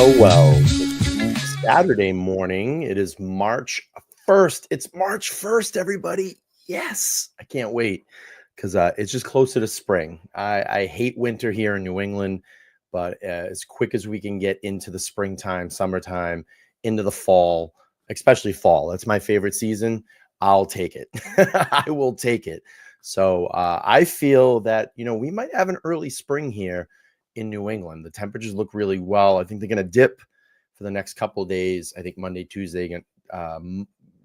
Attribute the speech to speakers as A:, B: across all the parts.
A: It's Saturday morning. It is March 1st. It's March 1st, everybody. Yes, I can't wait because it's just closer to spring. I hate winter here in New England, but as quick as we can get into the springtime, summertime, into the fall, especially fall, that's my favorite season. I'll take it. I will take it. So I feel that, we might have an early spring here in New England. The temperatures look really well. I think they're going to dip for the next couple of days. I think Monday, Tuesday,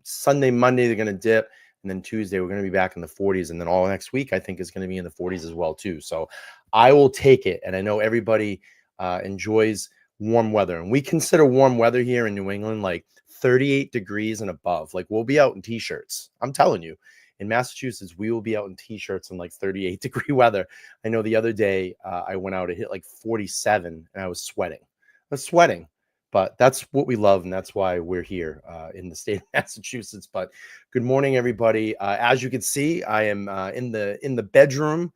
A: Sunday, Monday, they're going to dip. And then Tuesday, we're going to be back in the 40s. And then all next week, I think is going to be in the 40s as well, too. So I will take it. And I know everybody enjoys warm weather. And we consider warm weather here in New England like 38 degrees and above. Like we'll be out in T-shirts. I'm telling you. In Massachusetts, we will be out in T-shirts in like 38-degree weather. I know the other day I went out, it hit like 47, and I was sweating. But that's what we love, and that's why we're here in the state of Massachusetts. But good morning, everybody. As you can see, I am in the bedroom,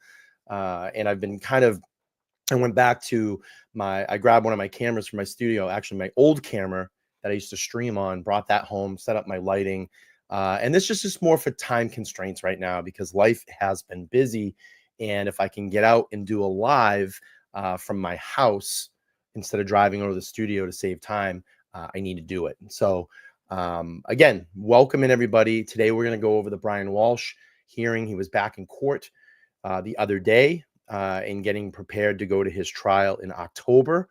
A: and I've been I went back to I grabbed one of my cameras from my studio, actually my old camera that I used to stream on, brought that home, set up my lighting. And this is just more for time constraints right now because life has been busy. And if I can get out and do a live from my house instead of driving over to the studio to save time, I need to do it. So again, welcome in everybody. Today we're going to go over the Brian Walshe hearing. He was back in court the other day and getting prepared to go to his trial in October.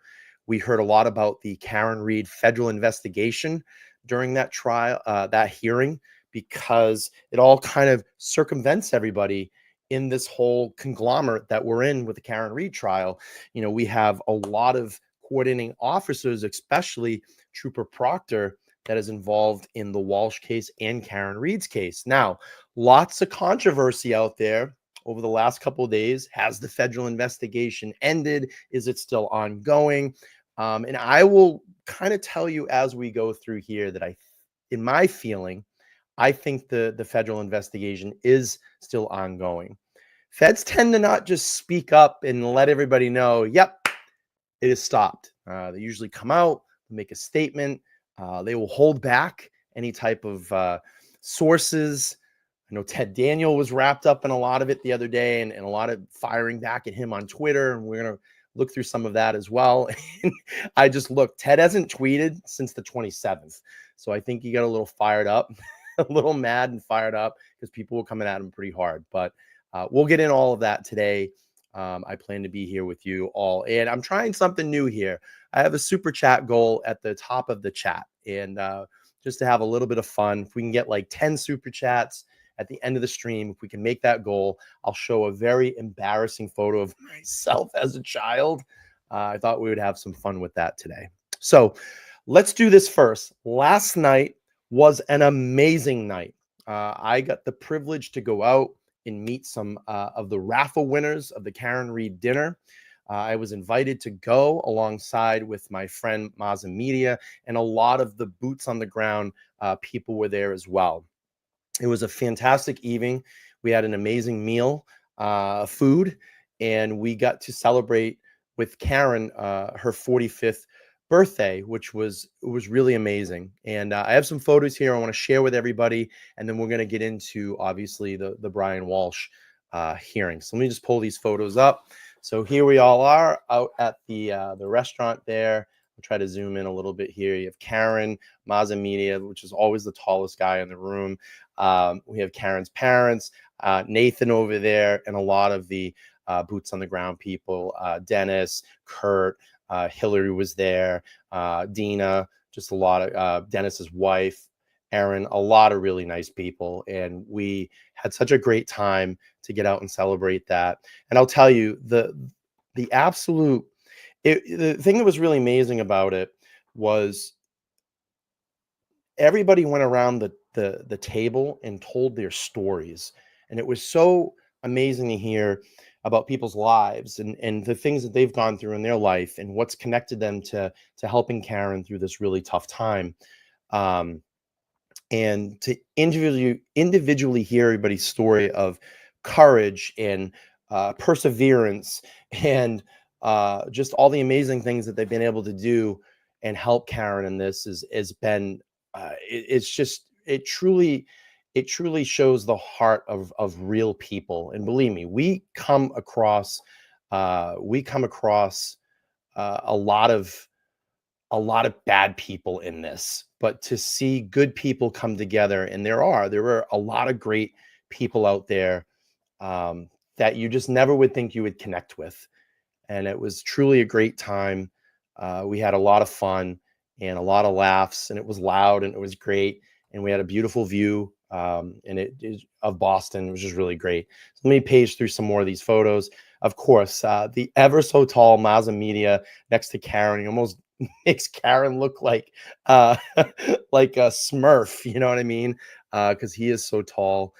A: We heard a lot about the Karen Read federal investigation during that trial, that hearing, because it all kind of circumvents everybody in this whole conglomerate that we're in with the Karen Read trial. We have a lot of coordinating officers, especially Trooper Proctor, that is involved in the Walshe case and Karen Read's case. Now, lots of controversy out there over the last couple of days. Has the federal investigation ended? Is it still ongoing? And I will kind of tell you as we go through here that in my feeling, I think the federal investigation is still ongoing. Feds tend to not just speak up and let everybody know, yep, it is stopped. They usually come out, make a statement. They will hold back any type of sources. I know Ted Daniel was wrapped up in a lot of it the other day and a lot of firing back at him on Twitter. And we're going to look through some of that as well. I just looked. Ted hasn't tweeted since the 27th. So I think he got a little fired up, a little mad and fired up because people were coming at him pretty hard. But we'll get in all of that today. I plan to be here with you all. And I'm trying something new here. I have a super chat goal at the top of the chat. And just to have a little bit of fun, if we can get like 10 super chats at the end of the stream, if we can make that goal, I'll show a very embarrassing photo of myself as a child. I thought we would have some fun with that today. So let's do this first. Last night was an amazing night. I got the privilege to go out and meet some of the raffle winners of the Karen Read dinner. I was invited to go alongside with my friend Maza Media, and a lot of the boots on the ground people were there as well. It was a fantastic evening. We had an amazing meal, food, and we got to celebrate with Karen her 45th birthday, which was really amazing. And I have some photos here I want to share with everybody, and then we're going to get into obviously the Brian Walshe hearing. So let me just pull these photos up. So here we all are out at the restaurant there. I'll try to zoom in a little bit here. You have Karen, Maza Media, which is always the tallest guy in the room. We have Karen's parents, Nathan over there, and a lot of the boots on the ground people. Dennis, Kurt, Hillary was there, Dina, just a lot of Dennis's wife, Erin, a lot of really nice people. And we had such a great time to get out and celebrate that. And I'll tell you, the thing that was really amazing about it was everybody went around the table and told their stories. And it was so amazing to hear about people's lives and the things that they've gone through in their life and what's connected them to helping Karen through this really tough time. And to individually hear everybody's story of courage and perseverance and just all the amazing things that they've been able to do and help Karen in this has been it's just it truly shows the heart of real people. And believe me, we come across a lot of bad people in this, but to see good people come together, and there are a lot of great people out there, that you just never would think you would connect with. And it was truly a great time. We had a lot of fun and a lot of laughs, and it was loud and it was great. And we had a beautiful view, of Boston. It was just really great. So let me page through some more of these photos. Of course, the ever so tall Mazda Media next to Karen. He almost makes Karen look like like a Smurf. You know what I mean? Because he is so tall,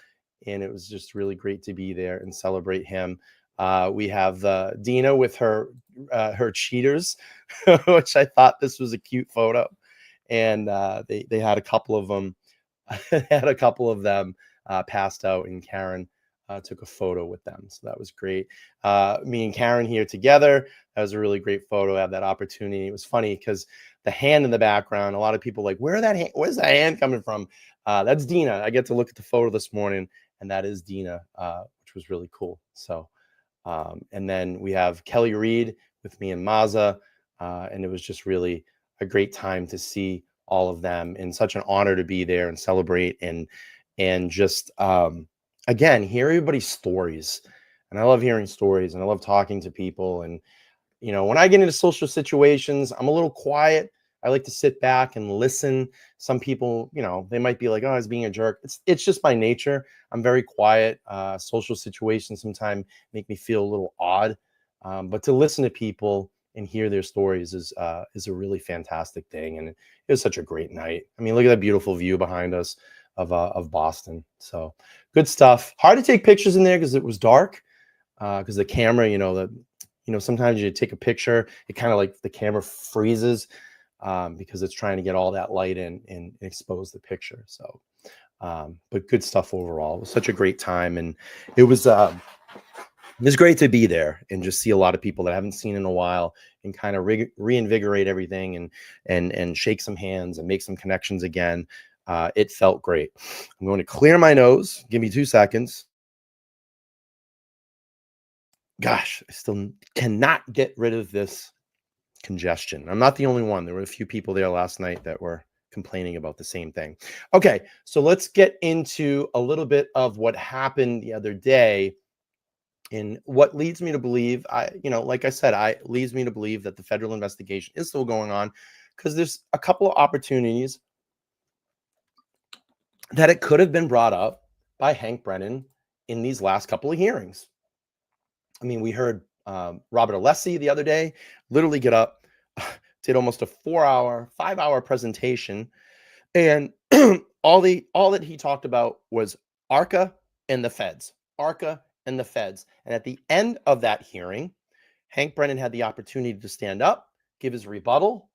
A: and it was just really great to be there and celebrate him. We have Dina with her cheaters, which I thought this was a cute photo, and they had a couple of them. Had a couple of them passed out, and Karen took a photo with them, so that was great. Me and Karen here together. That was a really great photo. I had that opportunity. It was funny because the hand in the background. A lot of people like, where's that hand coming from? That's Dina. I get to look at the photo this morning, and that is Dina, which was really cool. So. And then we have Kelly Reed with me and Maza. And it was just really a great time to see all of them, and such an honor to be there and celebrate and just again hear everybody's stories. And I love hearing stories, and I love talking to people. And when I get into social situations, I'm a little quiet. I like to sit back and listen. Some people, they might be like, "Oh, I was being a jerk." It's just my nature. I'm very quiet. Social situations sometimes make me feel a little odd, but to listen to people and hear their stories is a really fantastic thing. And it was such a great night. I mean, look at that beautiful view behind us of Boston. So good stuff. Hard to take pictures in there because it was dark. Because the camera, sometimes you take a picture, it kind of like the camera freezes. Because it's trying to get all that light in and expose the picture. So, but good stuff overall. It was such a great time, and it was great to be there and just see a lot of people that I haven't seen in a while, and kind of reinvigorate everything and shake some hands and make some connections again. It felt great. I'm going to clear my nose. Give me 2 seconds. Gosh, I still cannot get rid of this congestion. I'm not the only one. There were a few people there last night that were complaining about the same thing. Okay, so let's get into a little bit of what happened the other day, and what leads me to believe, like I said, leads me to believe that the federal investigation is still going on, because there's a couple of opportunities that it could have been brought up by Hank Brennan in these last couple of hearings. I mean, we heard Robert Alessi the other day literally get up, did almost a 5-hour presentation, and all that he talked about was ARCA and the feds, ARCA and the feds. And at the end of that hearing, Hank Brennan had the opportunity to stand up, give his rebuttal,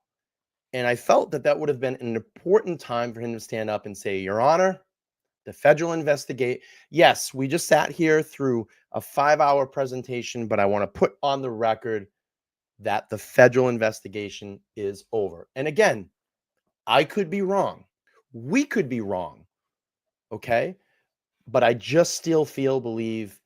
A: and I felt that would have been an important time for him to stand up and say, "Your Honor, the federal investigate. Yes, we just sat here through a 5-hour presentation, but I want to put on the record that the federal investigation is over." And again, I could be wrong. We could be wrong. Okay. But I just still believe,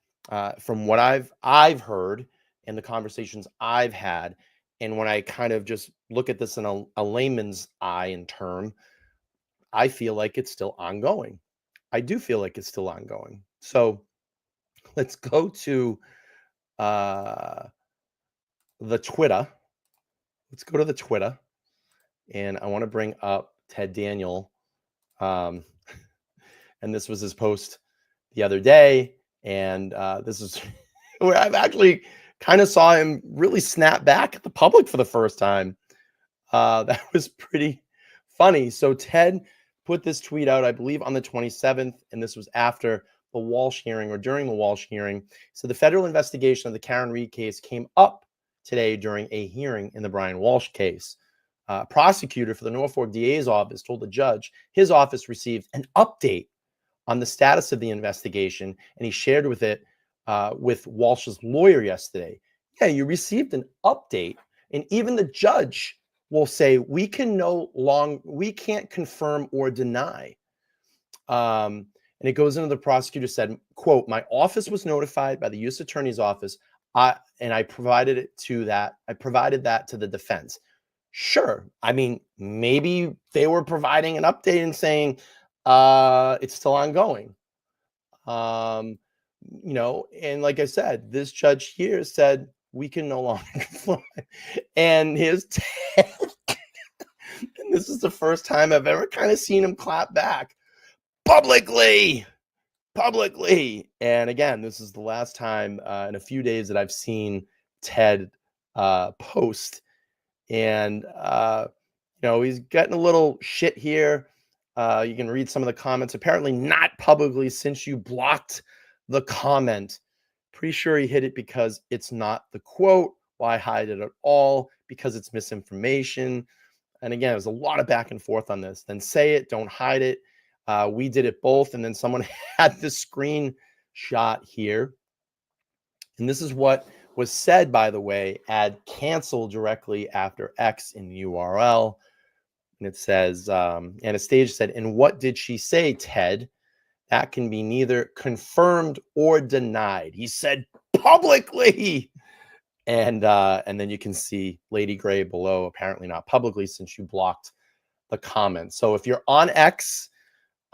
A: from what I've heard and the conversations I've had, and when I kind of just look at this in a layman's eye and term, I feel like it's still ongoing. I do feel like it's still ongoing. So let's go to the Twitter. Let's go to the Twitter, and I want to bring up Ted Daniel. And this was his post the other day, and this is where I've actually kind of saw him really snap back at the public for the first time. That was pretty funny. So Ted put this tweet out, I believe, on the 27th, and this was after the Walshe hearing, or during the Walshe hearing. So the federal investigation of the Karen Reed case came up today during a hearing in the Brian Walshe case. Prosecutor for the Norfolk DA's office told the judge his office received an update on the status of the investigation, and he shared with Walshe's lawyer yesterday. Yeah, you received an update, and even the judge will say, we can't confirm or deny. And it goes into the prosecutor said, quote, my office was notified by the U.S. Attorney's Office, and I provided that to the defense. Sure. I mean, maybe they were providing an update and saying it's still ongoing. Um, and like I said, this judge here said we can no longer fly. And his and this is the first time I've ever kind of seen him clap back publicly. And again, this is the last time in a few days that I've seen Ted post. And he's getting a little shit here. You can read some of the comments. Apparently not publicly, since you blocked the comment. Pretty sure he hid it because it's not the quote. Why hide it at all? Because it's misinformation. And again, there's a lot of back and forth on this. Then say it, don't hide it. We did it both. And then someone had the screenshot here. And this is what was said, by the way, add cancel directly after X in the URL. And it says, Anastasia said, and what did she say, Ted? That can be neither confirmed or denied. He said publicly. And then you can see Lady Gray below, apparently not publicly, since you blocked the comments. So if you're on X,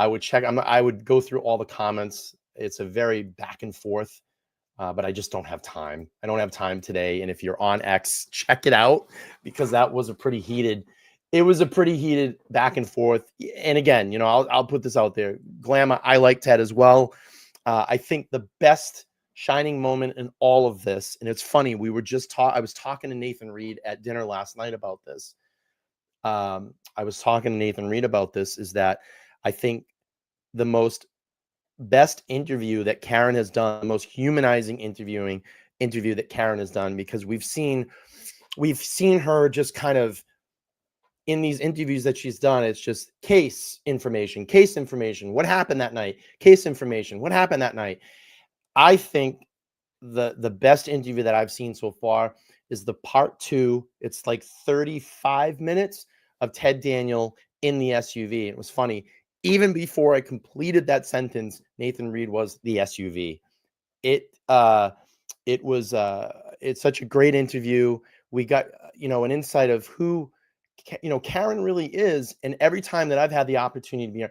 A: I would check. I would go through all the comments. It's a very back and forth, but I just don't have time. I don't have time today. And if you're on X, check it out, because that was a pretty heated. It was a pretty heated back and forth. And again, I'll put this out there. Glamour, I like Ted as well. I think the best shining moment in all of this, and it's funny, I was talking to Nathan Reed at dinner last night about this. Is that I think the best interview that Karen has done, the most humanizing interview that Karen has done, because we've seen her just kind of in these interviews that she's done, it's just case information, what happened that night, case information, what happened that night. I think the best interview that I've seen so far is the part 2. It's like 35 minutes of Ted Daniel in the SUV. It was funny. Even before I completed that sentence, Nathan Reed was the SUV. It's such a great interview. We got, an insight of who, Karen really is. And every time that I've had the opportunity to be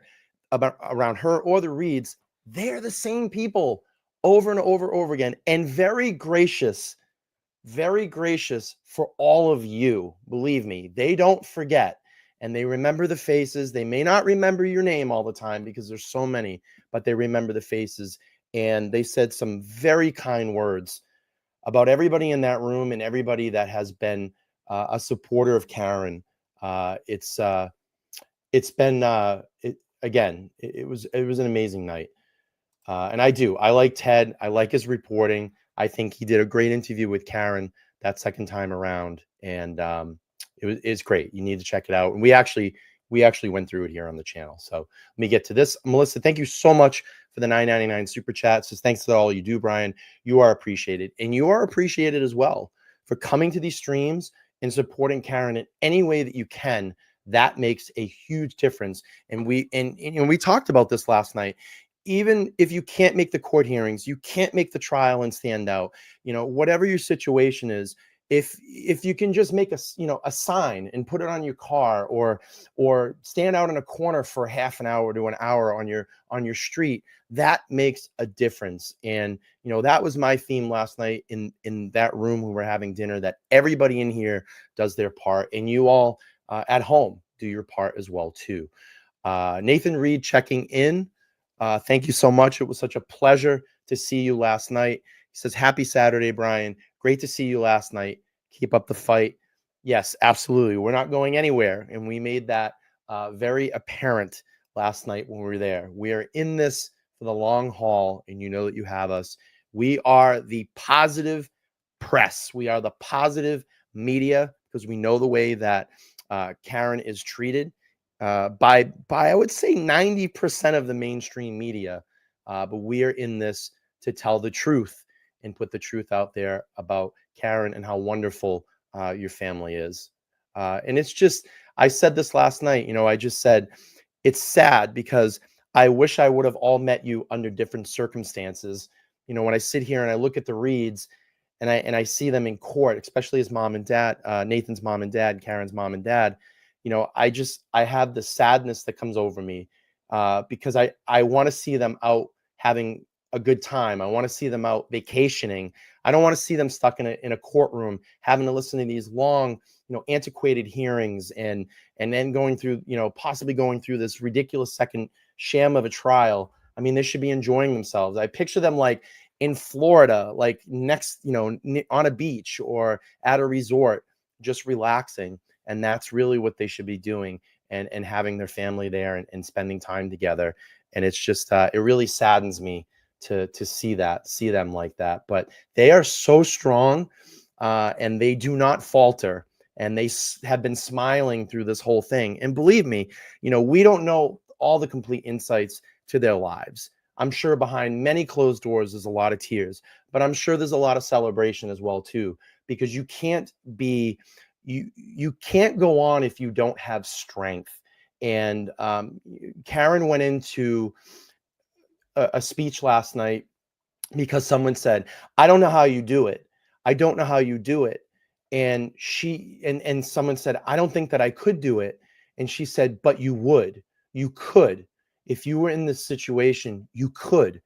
A: around her or the Reeds, they're the same people over and over again, and very gracious for all of you. Believe me, they don't forget, and they remember the faces. They may not remember your name all the time because there's so many, but they remember the faces. And they said some very kind words about everybody in that room and everybody that has been a supporter of Karen. It was an amazing night. And I like Ted. I like his reporting. I think he did a great interview with Karen that second time around. And it's great. You need to check it out. And we actually went through it here on the channel. So let me get to this. Melissa, thank you so much for the $9.99 super chat. Says thanks to all you do, Brian. You are appreciated. And you are appreciated as well for coming to these streams and supporting Karen in any way that you can. That makes a huge difference. And we talked about this last night. Even if you can't make the court hearings, you can't make the trial and stand out, whatever your situation is, if you can just make a sign and put it on your car, or stand out in a corner for half an hour to an hour on your street, that makes a difference. And that was my theme last night in that room when we were having dinner, that everybody in here does their part, and you all at home do your part as well too. Nathan Reed checking in. Thank you so much. It was such a pleasure to see you last night. He says, happy Saturday, Brian. Great to see you last night. Keep up the fight. Yes, absolutely. We're not going anywhere. And we made that very apparent last night when we were there. We are in this for the long haul, and you know that you have us. We are the positive press. We are the positive media, because we know the way that Karen is treated. By I would say 90% of the mainstream media, but we are in this to tell the truth and put the truth out there about Karen and how wonderful your family is. And it's just, I said this last night, I just said, it's sad because I wish I would have all met you under different circumstances. When I sit here and I look at the Reeds and I see them in court, especially his mom and dad, Nathan's mom and dad, Karen's mom and dad, I have the sadness that comes over me because I want to see them out having a good time. I want to see them out vacationing. I don't want to see them stuck in a courtroom having to listen to these long, antiquated hearings and then going through, possibly going through this ridiculous second sham of a trial. I mean, they should be enjoying themselves. I picture them like in Florida, like next, on a beach or at a resort, just relaxing. And that's really what they should be doing, and having their family there and spending time together. And it's just, it really saddens me to see them like that. But they are so strong, and they do not falter. And they have been smiling through this whole thing. And believe me, we don't know all the complete insights to their lives. I'm sure behind many closed doors, there's a lot of tears, but I'm sure there's a lot of celebration as well too, because you can't go on if you don't have strength. And Karen went into a speech last night because someone said, I don't know how you do it. I don't know how you do it. And someone said, I don't think that I could do it. And she said, but you could. If you were in this situation, you could.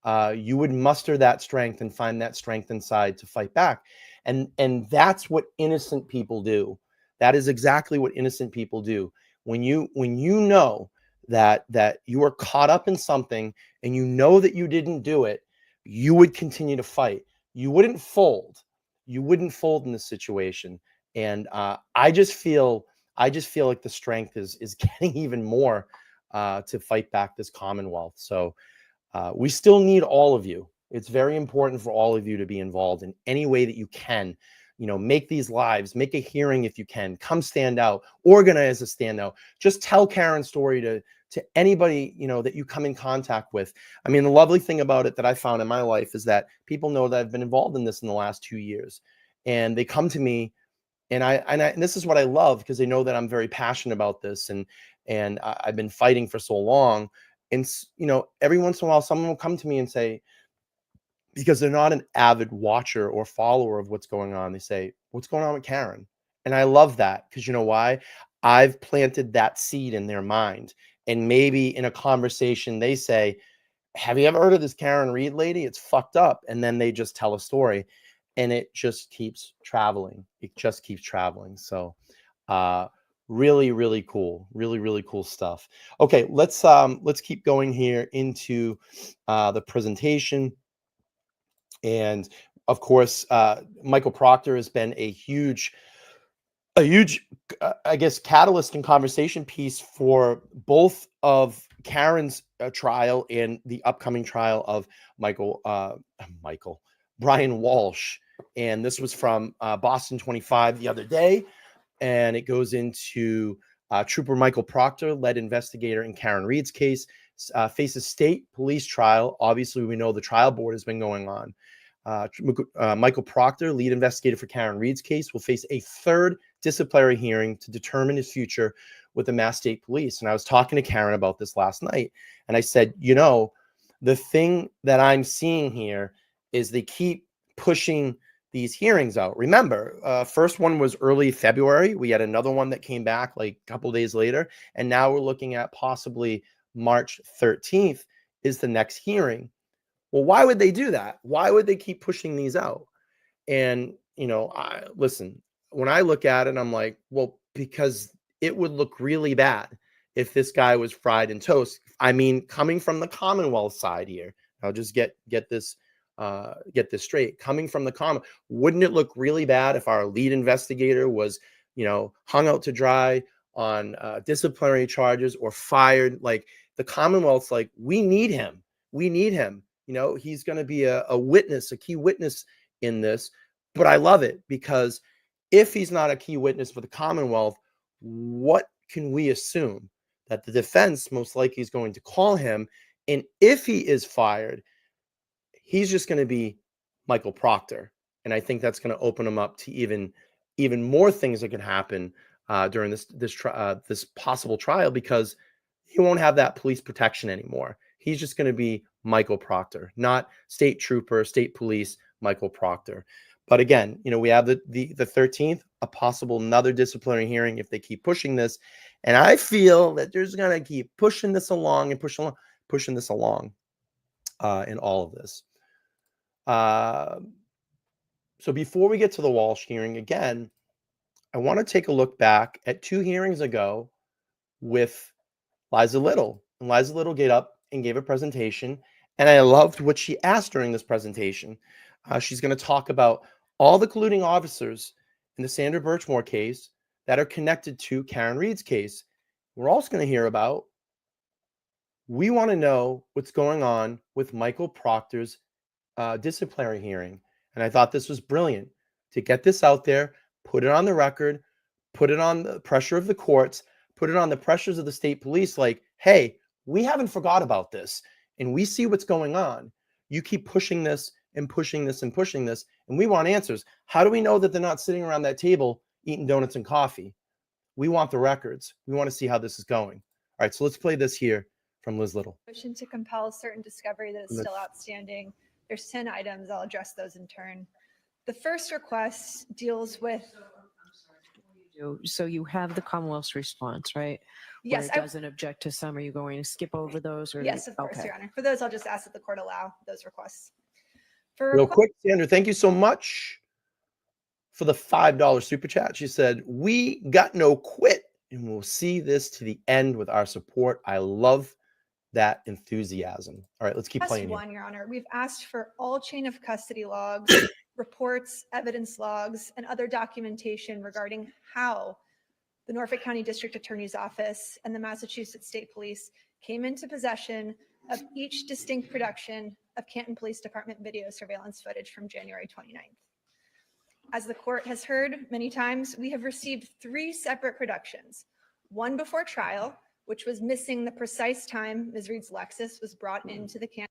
A: You would muster that strength and find that strength inside to fight back. And that's what innocent people do. That is exactly what innocent people do. When you know that you are caught up in something and you know that you didn't do it, you would continue to fight. You wouldn't fold. You wouldn't fold in this situation. And I just feel like the strength is getting even more to fight back this Commonwealth. So we still need all of you. It's very important for all of you to be involved in any way that you can. Make these lives, make a hearing if you can. Come stand out, organize a standout. Just tell Karen's story to anybody that you come in contact with. I mean, the lovely thing about it that I found in my life is that people know that I've been involved in this in the last 2 years, and they come to me, and this is what I love, because they know that I'm very passionate about this, and I've been fighting for so long. And every once in a while, someone will come to me and say, because they're not an avid watcher or follower of what's going on, they say, what's going on with Karen? And I love that, because you know why? I've planted that seed in their mind. And maybe in a conversation, they say, have you ever heard of this Karen Reed lady? It's fucked up. And then they just tell a story, and it just keeps traveling. It just keeps traveling. So really, really cool. Really, really cool stuff. Okay, let's keep going here into the presentation. And of course, Michael Proctor has been a huge, I guess, catalyst and conversation piece for both of Karen's trial and the upcoming trial of Brian Walshe. And this was from Boston 25 the other day. And it goes into Trooper Michael Proctor, lead investigator in Karen Reed's case, faces state police trial. Obviously, we know the trial board has been going on. Michael Proctor, lead investigator for Karen Reed's case, will face a third disciplinary hearing to determine his future with the Mass State Police. And I was talking to Karen about this last night, and I said, the thing that I'm seeing here is they keep pushing these hearings out. Remember, first one was early February. We had another one that came back like a couple days later, and now we're looking at possibly March 13th is the next hearing. Well, why would they do that? Why would they keep pushing these out? And, listen, when I look at it, I'm like, well, because it would look really bad if this guy was fried in toast. I mean, coming from the Commonwealth side here, I'll just get this straight. Coming from the Commonwealth, wouldn't it look really bad if our lead investigator was, hung out to dry on disciplinary charges or fired? Like, the Commonwealth's like, we need him. We need him. He's going to be a witness, a key witness in this. But I love it, because if he's not a key witness for the Commonwealth, what can we assume? That the defense most likely is going to call him. And if he is fired, he's just going to be Michael Proctor. And I think that's going to open him up to even more things that can happen during this possible trial, because he won't have that police protection anymore. He's just going to be Michael Proctor, not state trooper, state police, Michael Proctor. But again, we have the 13th, a possible another disciplinary hearing if they keep pushing this. And I feel that they're just going to keep pushing this along and pushing this along in all of this. So before we get to the Walshe hearing, again, I want to take a look back at 2 hearings ago with Liza Little. And Liza Little get up and gave a presentation, and I loved what she asked during this presentation. She's going to talk about all the colluding officers in the Sandra Birchmore case that are connected to Karen Read's case. We're also going to hear about, we want to know what's going on with Michael Proctor's disciplinary hearing. And I thought this was brilliant to get this out there, put it on the record, put it on the pressure of the courts, put it on the pressures of the state police, like, hey, we haven't forgot about this, and we see what's going on. You keep pushing this and pushing this and pushing this, and we want answers. How do we know that they're not sitting around that table eating donuts and coffee? We want the records. We want to see how this is going. All right, so let's play this here from Liz Little.
B: Motion to compel certain discovery that is still outstanding. There's 10 items. I'll address those in turn. The first request deals with...
C: So you have the Commonwealth's response, right?
B: Yes.
C: Where it doesn't object to some. Are you going to skip over those? Or
B: yes, of course, Your Honor. For those, I'll just ask that the court allow those requests.
A: Real quick, Sandra, thank you so much for the $5 super chat. She said, we got no quit, and we'll see this to the end with our support. I love that enthusiasm. All right, let's keep playing.
B: One, Your Honor. We've asked for all chain of custody logs, reports, evidence logs, and other documentation regarding how the Norfolk County District Attorney's Office and the Massachusetts State Police came into possession of each distinct production of Canton Police Department video surveillance footage from January 29th. As the court has heard many times, we have received 3 separate productions, one before trial, which was missing the precise time Ms. Read's Lexus was brought into the Canton.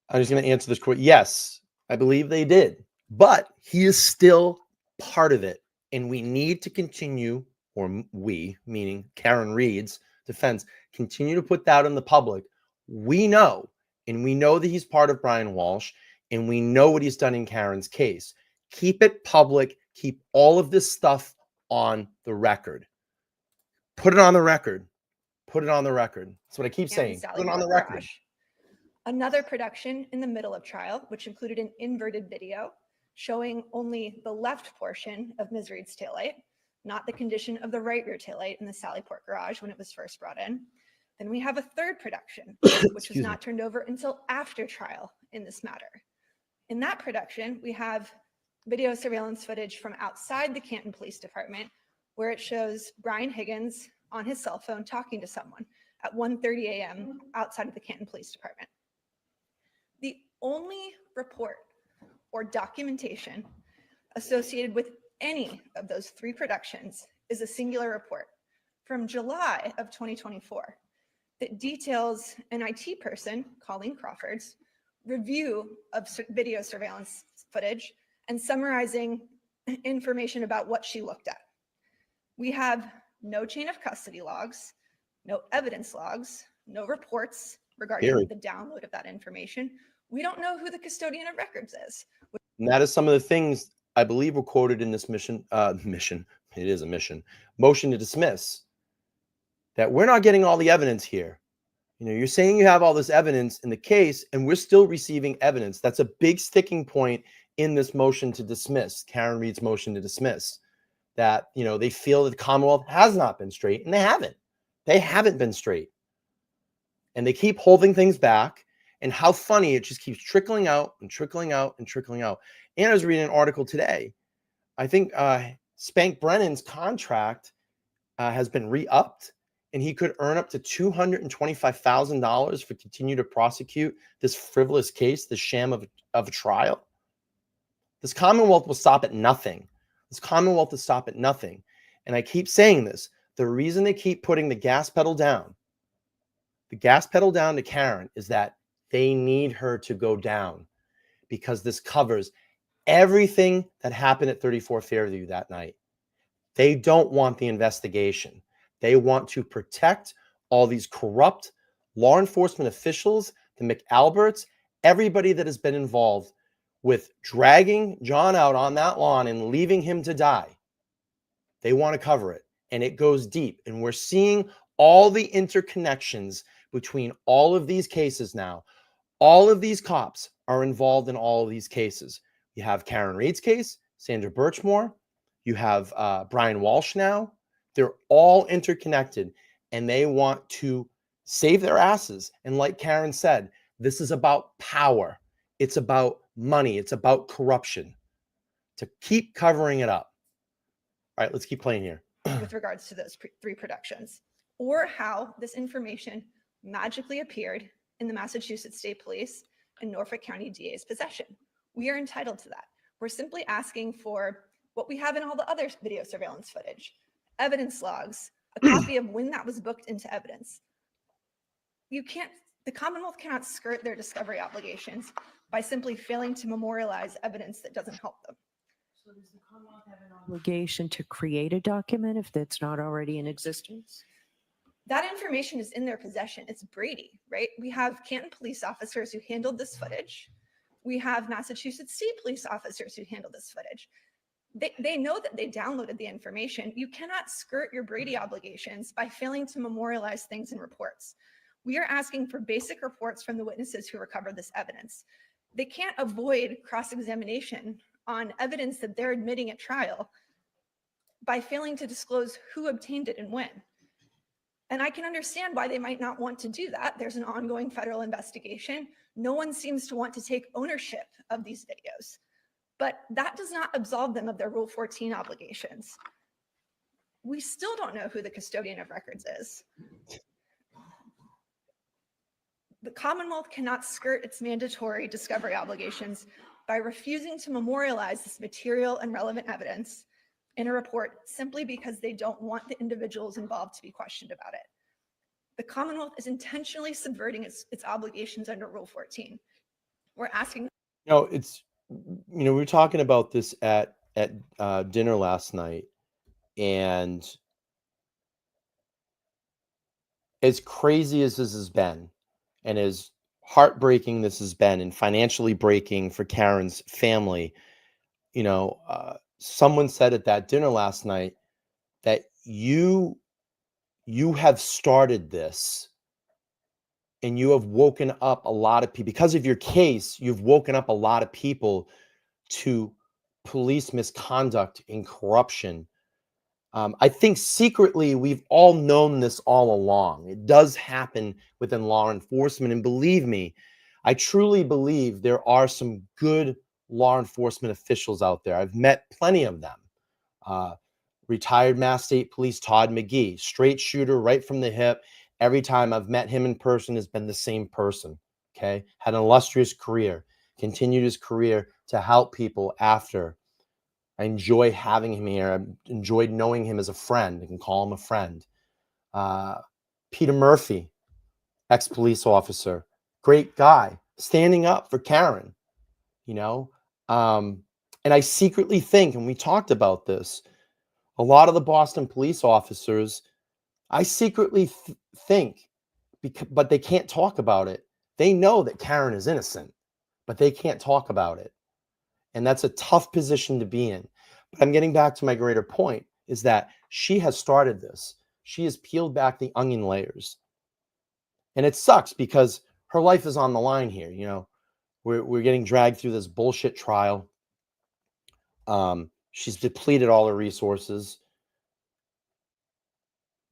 A: I'm just going to answer this quick. Yes, I believe they did, but he is still part of it. And we need to continue, or we, meaning Karen Read's defense, continue to put that in the public. We know, and we know that he's part of Brian Walshe, and we know what he's done in Karen's case. Keep it public. Keep all of this stuff on the record. Put it on the record. Put it on the record. That's what I keep saying. Put it on the record.
B: Another production in the middle of trial, which included an inverted video showing only the left portion of Ms. Read's taillight, not the condition of the right rear taillight in the Sallyport garage when it was first brought in. Then we have a third production, which was not turned over until after trial in this matter. In that production, we have video surveillance footage from outside the Canton Police Department, where it shows Brian Higgins on his cell phone talking to someone at 1:30 a.m. outside of the Canton Police Department. The only report or documentation associated with any of those 3 productions is a singular report from July of 2024 that details an IT person, Colleen Crawford's, review of video surveillance footage and summarizing information about what she looked at. We have no chain of custody logs, no evidence logs, no reports regarding the download of that information. We don't know who the custodian of records is.
A: And that is some of the things I believe were quoted in this motion to dismiss, that we're not getting all the evidence here. You're saying you have all this evidence in the case, and we're still receiving evidence. That's a big sticking point in this motion to dismiss, Karen Read's motion to dismiss, that, they feel that the Commonwealth has not been straight, and they haven't. They haven't been straight. And they keep holding things back, and how funny it just keeps trickling out and trickling out and trickling out. And I was reading an article today. I think Spank Brennan's contract has been re-upped, and he could earn up to $225,000 for continue to prosecute this frivolous case, this sham of a trial. This Commonwealth will stop at nothing. This Commonwealth will stop at nothing. And I keep saying this. The reason they keep putting the gas pedal down to Karen, is that they need her to go down, because this covers everything that happened at 34 Fairview that night. They don't want the investigation. They want to protect all these corrupt law enforcement officials, the McAlberts, everybody that has been involved with dragging John out on that lawn and leaving him to die. They want to cover it, and it goes deep. And we're seeing all the interconnections between all of these cases now. All of these cops are involved in all of these cases. You have Karen Reed's case, Sandra Birchmore, you have Brian Walshe now. They're all interconnected, and they want to save their asses. And like Karen said, this is about power. It's about money. It's about corruption. To keep covering it up. All right, let's keep playing here.
B: With regards to those three productions, or how this information magically appeared in the Massachusetts State Police and Norfolk County DA's possession. We are entitled to that. We're simply asking for what we have in all the other video surveillance footage, evidence logs, a copy of when that was booked into evidence. The Commonwealth cannot skirt their discovery obligations by simply failing to memorialize evidence that doesn't help them.
C: So does the Commonwealth have an obligation to create a document if that's not already in existence?
B: That information is in their possession. It's Brady, right? We have Canton police officers who handled this footage. We have Massachusetts State police officers who handled this footage. They know that they downloaded the information. You cannot skirt your Brady obligations by failing to memorialize things in reports. We are asking for basic reports from the witnesses who recovered this evidence. They can't avoid cross-examination on evidence that they're admitting at trial by failing to disclose who obtained it and when. And I can understand why they might not want to do that. There's an ongoing federal investigation. No one seems to want to take ownership of these videos, but that does not absolve them of their Rule 14 obligations. We still don't know who the custodian of records is. The Commonwealth cannot skirt its mandatory discovery obligations by refusing to memorialize this material and relevant evidence in a report simply because they don't want the individuals involved to be questioned about it. The Commonwealth is intentionally subverting its obligations under Rule 14. We're asking.
A: We were talking about this at dinner last night, and as crazy as this has been, and as heartbreaking this has been, and financially breaking for Karen's family, someone said at that dinner last night that you have started this, and you have woken up a lot of people because of your case. You've woken up a lot of people to police misconduct and corruption. I think secretly we've all known this all along. It does happen within law enforcement, and believe me, I truly believe there are some good law enforcement officials out there. I've met plenty of them. Retired Mass State Police Todd McGee, straight shooter right from the hip. Every time I've met him in person has been the same person, okay? Had an illustrious career, continued his career to help people after. I enjoy having him here. I enjoyed knowing him as a friend. I can call him a friend. Peter Murphy, ex-police officer, great guy, standing up for Karen, and I secretly think, and we talked about this, a lot of the Boston police officers, I secretly think, but they can't talk about it. They know that Karen is innocent, but they can't talk about it. And that's a tough position to be in. But I'm getting back to my greater point, is that she has started this. She has peeled back the onion layers. And it sucks because her life is on the line here. We're getting dragged through this bullshit trial. She's depleted all her resources.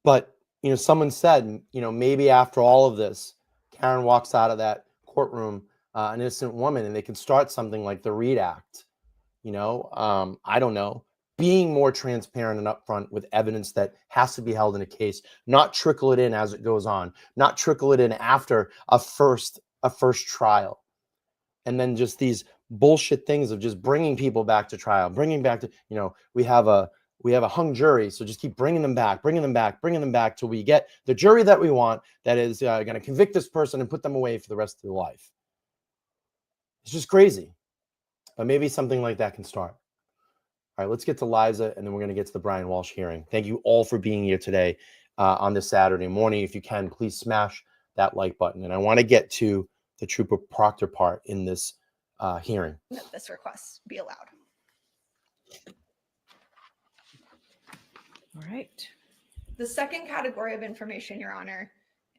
A: But, someone said, maybe after all of this, Karen walks out of that courtroom, an innocent woman, and they can start something like the Reed Act. I don't know. Being more transparent and upfront with evidence that has to be held in a case, not trickle it in as it goes on, not trickle it in after a first trial. And then just these bullshit things of just bringing people back to trial, bringing back to, we have a hung jury. So just keep bringing them back till we get the jury that we want, that is going to convict this person and put them away for the rest of their life. It's just crazy. But maybe something like that can start. All right, let's get to Liza, and then we're going to get to the Brian Walshe hearing. Thank you all for being here today on this Saturday morning. If you can, please smash that like button. And I want to get to the Trooper Proctor part in this hearing.
B: That this request be allowed.
C: All right.
B: The second category of information, Your Honor,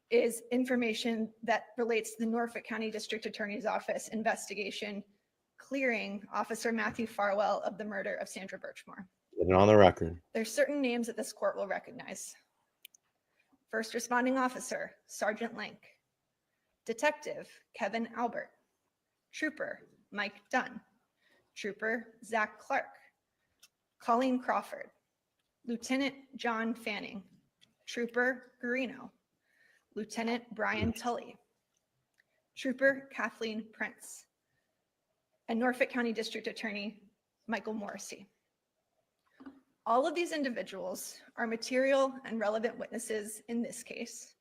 B: is information that relates to the Norfolk County District Attorney's Office investigation clearing Officer Matthew Farwell of the murder of Sandra Birchmore.
A: Get it on the record.
B: There's certain names that this court will recognize. First responding officer, Sergeant Link. Detective, Kevin Albert. Trooper, Mike Dunn. Trooper, Zach Clark. Colleen Crawford. Lieutenant John Fanning. Trooper Garino. Lieutenant Brian Tully. Trooper Kathleen Prince. And Norfolk County District Attorney Michael Morrissey. All of these individuals are material and relevant witnesses in this case.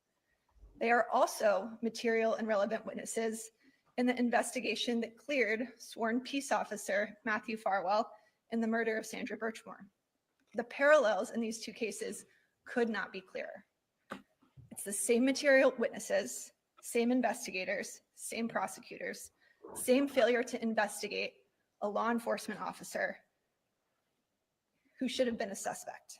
B: They are also material and relevant witnesses in the investigation that cleared sworn peace officer Matthew Farwell in the murder of Sandra Birchmore. The parallels in these two cases could not be clearer. It's the same material witnesses, same investigators, same prosecutors, same failure to investigate a law enforcement officer who should have been a suspect.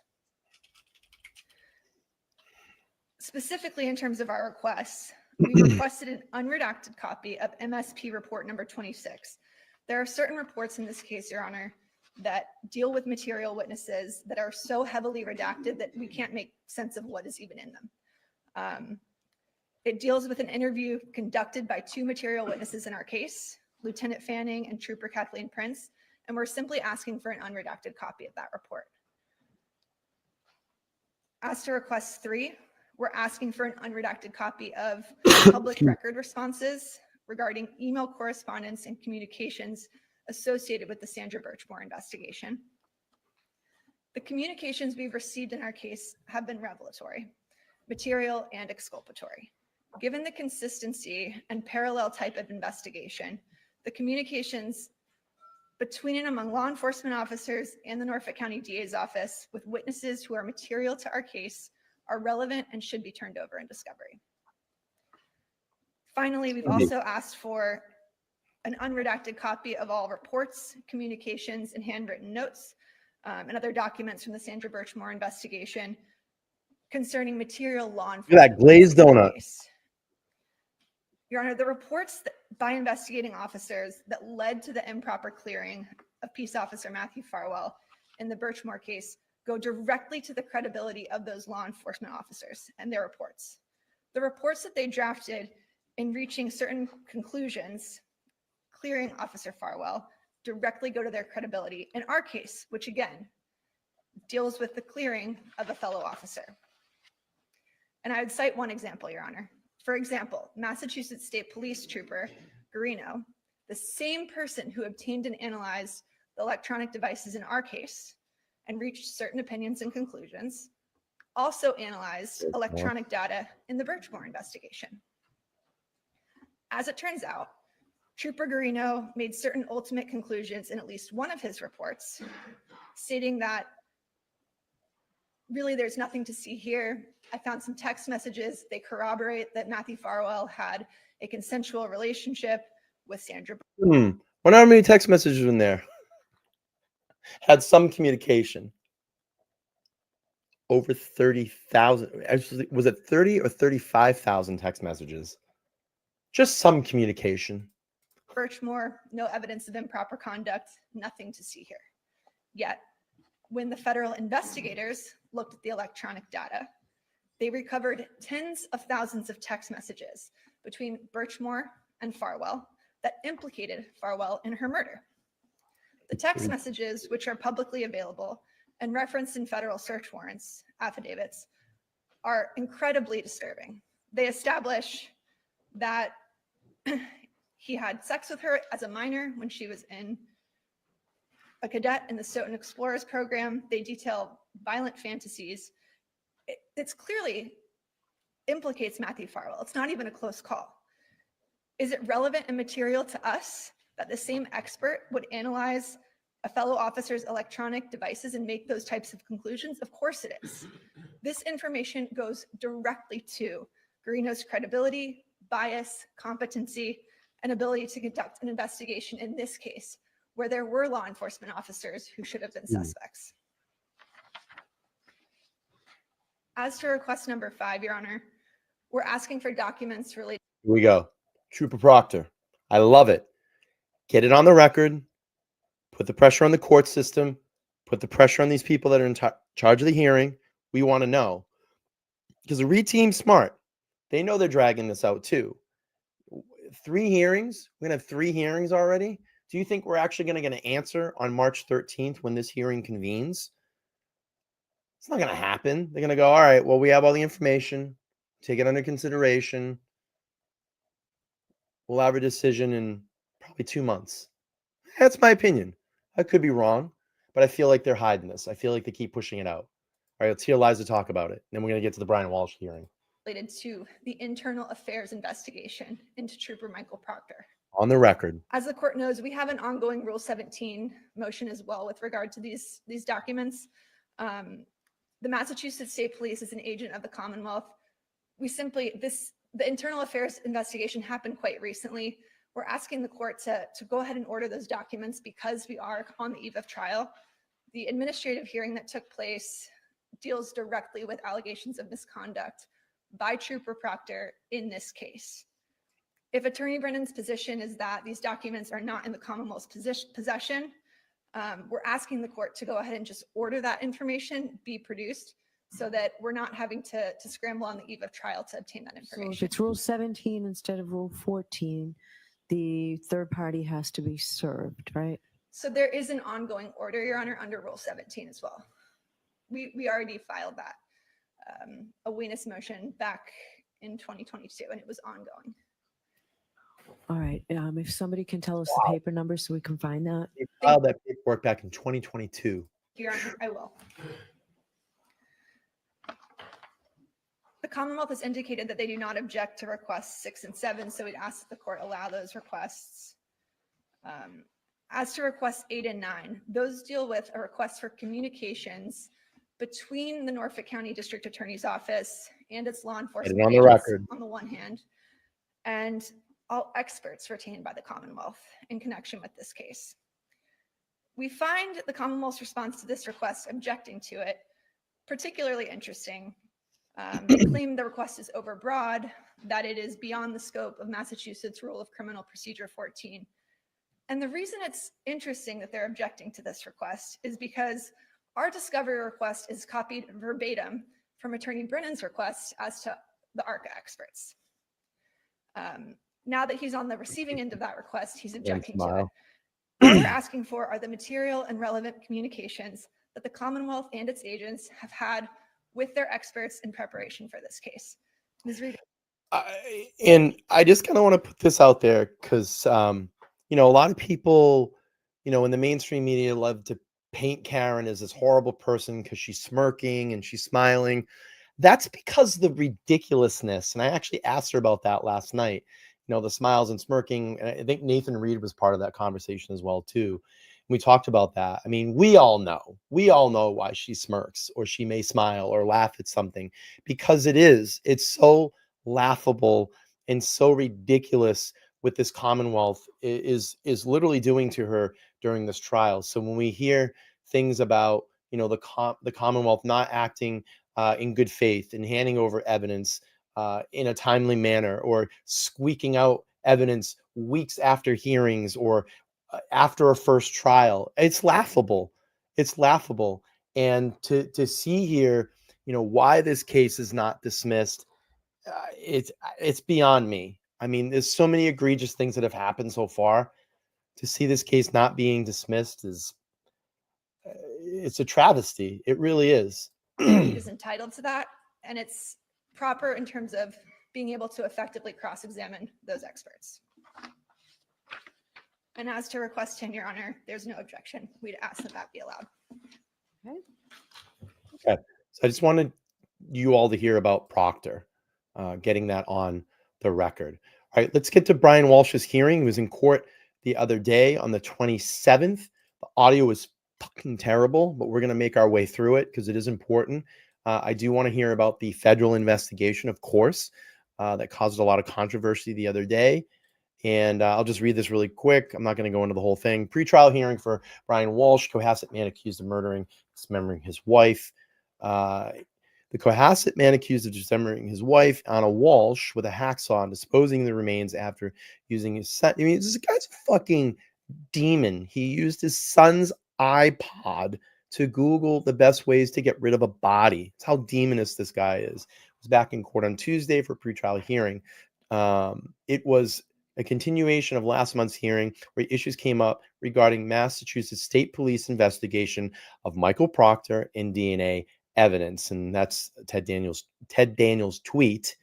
B: Specifically, in terms of our requests, we requested an unredacted copy of MSP report number 26. There are certain reports in this case, Your Honor, that deal with material witnesses that are so heavily redacted that we can't make sense of what is even in them. It deals with an interview conducted by two material witnesses in our case, Lieutenant Fanning and Trooper Kathleen Prince, and we're simply asking for an unredacted copy of that report. As to request 3, we're asking for an unredacted copy of public record responses regarding email correspondence and communications associated with the Sandra Birchmore investigation. The communications we've received in our case have been revelatory, material, and exculpatory. Given the consistency and parallel type of investigation, the communications between and among law enforcement officers and the Norfolk County DA's office with witnesses who are material to our case are relevant and should be turned over in discovery. Finally, we've also asked for an unredacted copy of all reports, communications, and handwritten notes and other documents from the Sandra Birchmore investigation concerning material law enforcement.
A: Look at that glazed donut.
B: Case. Your Honor, the reports by investigating officers that led to the improper clearing of Peace Officer Matthew Farwell in the Birchmore case go directly to the credibility of those law enforcement officers and their reports. The reports that they drafted in reaching certain conclusions, clearing Officer Farwell, directly go to their credibility in our case, which again, deals with the clearing of a fellow officer. And I would cite one example, Your Honor. For example, Massachusetts State Police Trooper Garino, the same person who obtained and analyzed the electronic devices in our case and reached certain opinions and conclusions, also analyzed electronic data in the Birchmore investigation. As it turns out, Trooper Garino made certain ultimate conclusions in at least one of his reports, stating that really there's nothing to see here. I found some text messages. They corroborate that Matthew Farwell had a consensual relationship with Sandra.
A: Wonder how many text messages in there. Had some communication. Over 30,000. Was it 30 or 35,000 text messages? Just some communication.
B: Birchmore, no evidence of improper conduct, nothing to see here. Yet, when the federal investigators looked at the electronic data, they recovered tens of thousands of text messages between Birchmore and Farwell that implicated Farwell in her murder. The text messages, which are publicly available and referenced in federal search warrants, affidavits, are incredibly disturbing. They establish that he had sex with her as a minor when she was a cadet in the Stoughton Explorers program. They detail violent fantasies. It's clearly implicates Matthew Farwell. It's not even a close call. Is it relevant and material to us that the same expert would analyze a fellow officer's electronic devices and make those types of conclusions? Of course it is. This information goes directly to Guarino's credibility, bias, competency, and ability to conduct an investigation in this case, where there were law enforcement officers who should have been suspects. As to request number 5, Your Honor, we're asking for documents related.
A: Here we go. Trooper Proctor. I love it. Get it on the record. Put the pressure on the court system. Put the pressure on these people that are in charge of the hearing. We want to know. Because the Reed team's smart. They know they're dragging this out too. 3 hearings? We're going to have 3 hearings already? Do you think we're actually going to get an answer on March 13th when this hearing convenes? It's not going to happen. They're going to go, all right, well, we have all the information. Take it under consideration. We'll have a decision in probably 2 months. That's my opinion. I could be wrong, but I feel like they're hiding this. I feel like they keep pushing it out. All right, let's hear Liza talk about it. Then we're going to get to the Brian Walshe hearing.
B: Related to the internal affairs investigation into Trooper Michael Proctor.
A: On the record.
B: As the court knows, we have an ongoing Rule 17 motion as well with regard to these documents. The Massachusetts State Police is an agent of the Commonwealth. The internal affairs investigation happened quite recently. We're asking the court to go ahead and order those documents because we are on the eve of trial. The administrative hearing that took place deals directly with allegations of misconduct by Trooper Proctor in this case. If Attorney Brennan's position is that these documents are not in the Commonwealth's possession, we're asking the court to go ahead and just order that information be produced so that we're not having to scramble on the eve of trial to obtain that information.
C: So if it's Rule 17 instead of Rule 14, the third party has to be served, right?
B: So there is an ongoing order, Your Honor, under Rule 17 as well. We already filed that, a Weenus motion back in 2022, and it was ongoing.
C: All right. If somebody can tell us the paper number so we can find that.
A: They filed that paperwork back in 2022.
B: Your Honor, I will. The Commonwealth has indicated that they do not object to requests 6 and 7, so we'd ask that the court allow those requests. As to requests 8 and 9, those deal with a request for communications between the Norfolk County District Attorney's Office and its law enforcement
A: on the
B: agents
A: record.
B: on the one hand, and all experts retained by the Commonwealth in connection with this case. We find the Commonwealth's response to this request, objecting to it, particularly interesting. They claim the request is overbroad, that it is beyond the scope of Massachusetts Rule of Criminal Procedure 14. And the reason it's interesting that they're objecting to this request is because our discovery request is copied verbatim from Attorney Brennan's request as to the ARCA experts. Now that he's on the receiving end of that request, he's objecting to it. What we're asking for are the material and relevant communications that the Commonwealth and its agents have had with their experts in preparation for this case. Ms. Reed.
A: And I just kind of want to put this out there because, a lot of people, in the mainstream media love to paint Karen as this horrible person because she's smirking and she's smiling. That's because the ridiculousness. And I actually asked her about that last night. The smiles and smirking. And I think Nathan Reed was part of that conversation as well, too. We talked about that. I mean, we all know why she smirks or she may smile or laugh at something because it's so laughable and so ridiculous what this Commonwealth is literally doing to her during this trial. So when we hear things about, the Commonwealth not acting in good faith and handing over evidence in a timely manner or squeaking out evidence weeks after hearings or after a first trial, it's laughable. It's laughable. And to see here, why this case is not dismissed, it's beyond me. I mean, there's so many egregious things that have happened so far. To see this case not being dismissed it's a travesty. It really is.
B: He is entitled to that, and it's proper in terms of being able to effectively cross-examine those experts. And as to request 10, Your Honor, there's no objection. We'd ask that be allowed.
A: Okay. So I just wanted you all to hear about Proctor, getting that on the record. All right, let's get to Brian Walsh's hearing. He was in court the other day on the 27th. The audio is fucking terrible, but we're going to make our way through it because it is important. I do want to hear about the federal investigation, of course, that caused a lot of controversy the other day. And I'll just read this really quick. I'm not going to go into the whole thing. Pretrial hearing for Brian Walshe, Cohasset man accused of murdering, dismembering his wife. The Cohasset man accused of dismembering his wife, Anna Walshe, with a hacksaw and disposing of the remains after using his son. I mean, this guy's a fucking demon. He used his son's iPod to Google the best ways to get rid of a body. That's how demonist this guy is. He was back in court on Tuesday for pretrial hearing. It was a continuation of last month's hearing where issues came up regarding Massachusetts State Police investigation of Michael Proctor and DNA evidence. And that's Ted Daniels' tweet.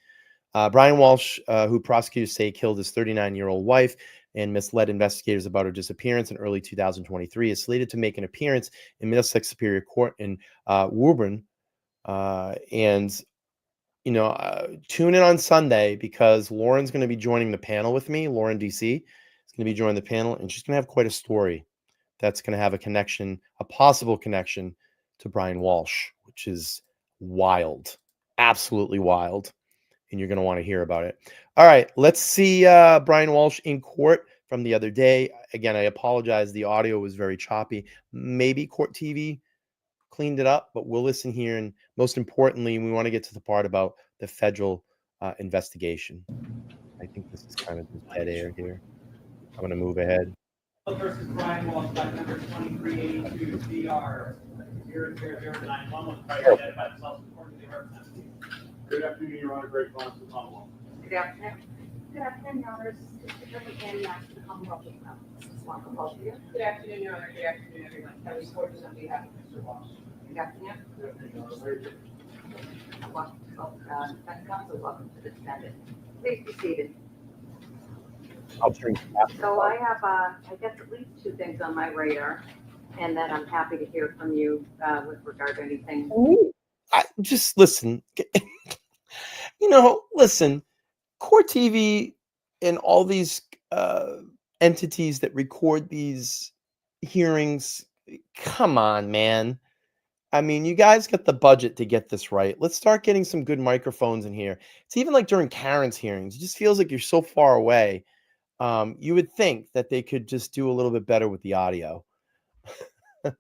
A: Brian Walshe, who prosecutors say killed his 39-year-old wife and misled investigators about her disappearance in early 2023, is slated to make an appearance in Middlesex Superior Court in Woburn. And tune in on Sunday because Lauren's going to be joining the panel with me. Lauren DC is going to be joining the panel, and she's going to have quite a story that's going to have a possible connection to Brian Walshe, which is wild, absolutely wild. And you're going to want to hear about it. All right, let's see Brian Walshe in court from the other day. Again, I apologize. The audio was very choppy. Maybe Court TV cleaned it up, but we'll listen here. And most importantly, we want to get to the part about the federal investigation. I think this is kind of just dead air here. I'm going to move ahead.
D: Versus Brian Walshe, by number 2382 CR 00091 was tried to identify themselves according to the evidence.
E: Good afternoon, Your Honor. Greg Vaughn, the Commonwealth.
F: Good afternoon. Good afternoon, Your Honor. Attorney Annie Max, the Commonwealth of Maryland. This is Wonderful Hall here.
D: Good afternoon, Your Honor. Good afternoon, everyone. Kelly Sports on behalf of Mr. Walshe.
F: Good afternoon.
E: Good afternoon, Your Honor. Very good.
F: Defense counsel, welcome to the defendant. Please be seated.
A: I'll drink.
F: So I have, I guess, at least two things on my radar, and then I'm happy to hear from you with regard to anything.
A: Just listen. Listen. Court TV and all these entities that record these hearings. Come on, man. I mean, you guys got the budget to get this right. Let's start getting some good microphones in here. It's even like during Karen's hearings. It just feels like you're so far away. You would think that they could just do a little bit better with the audio. All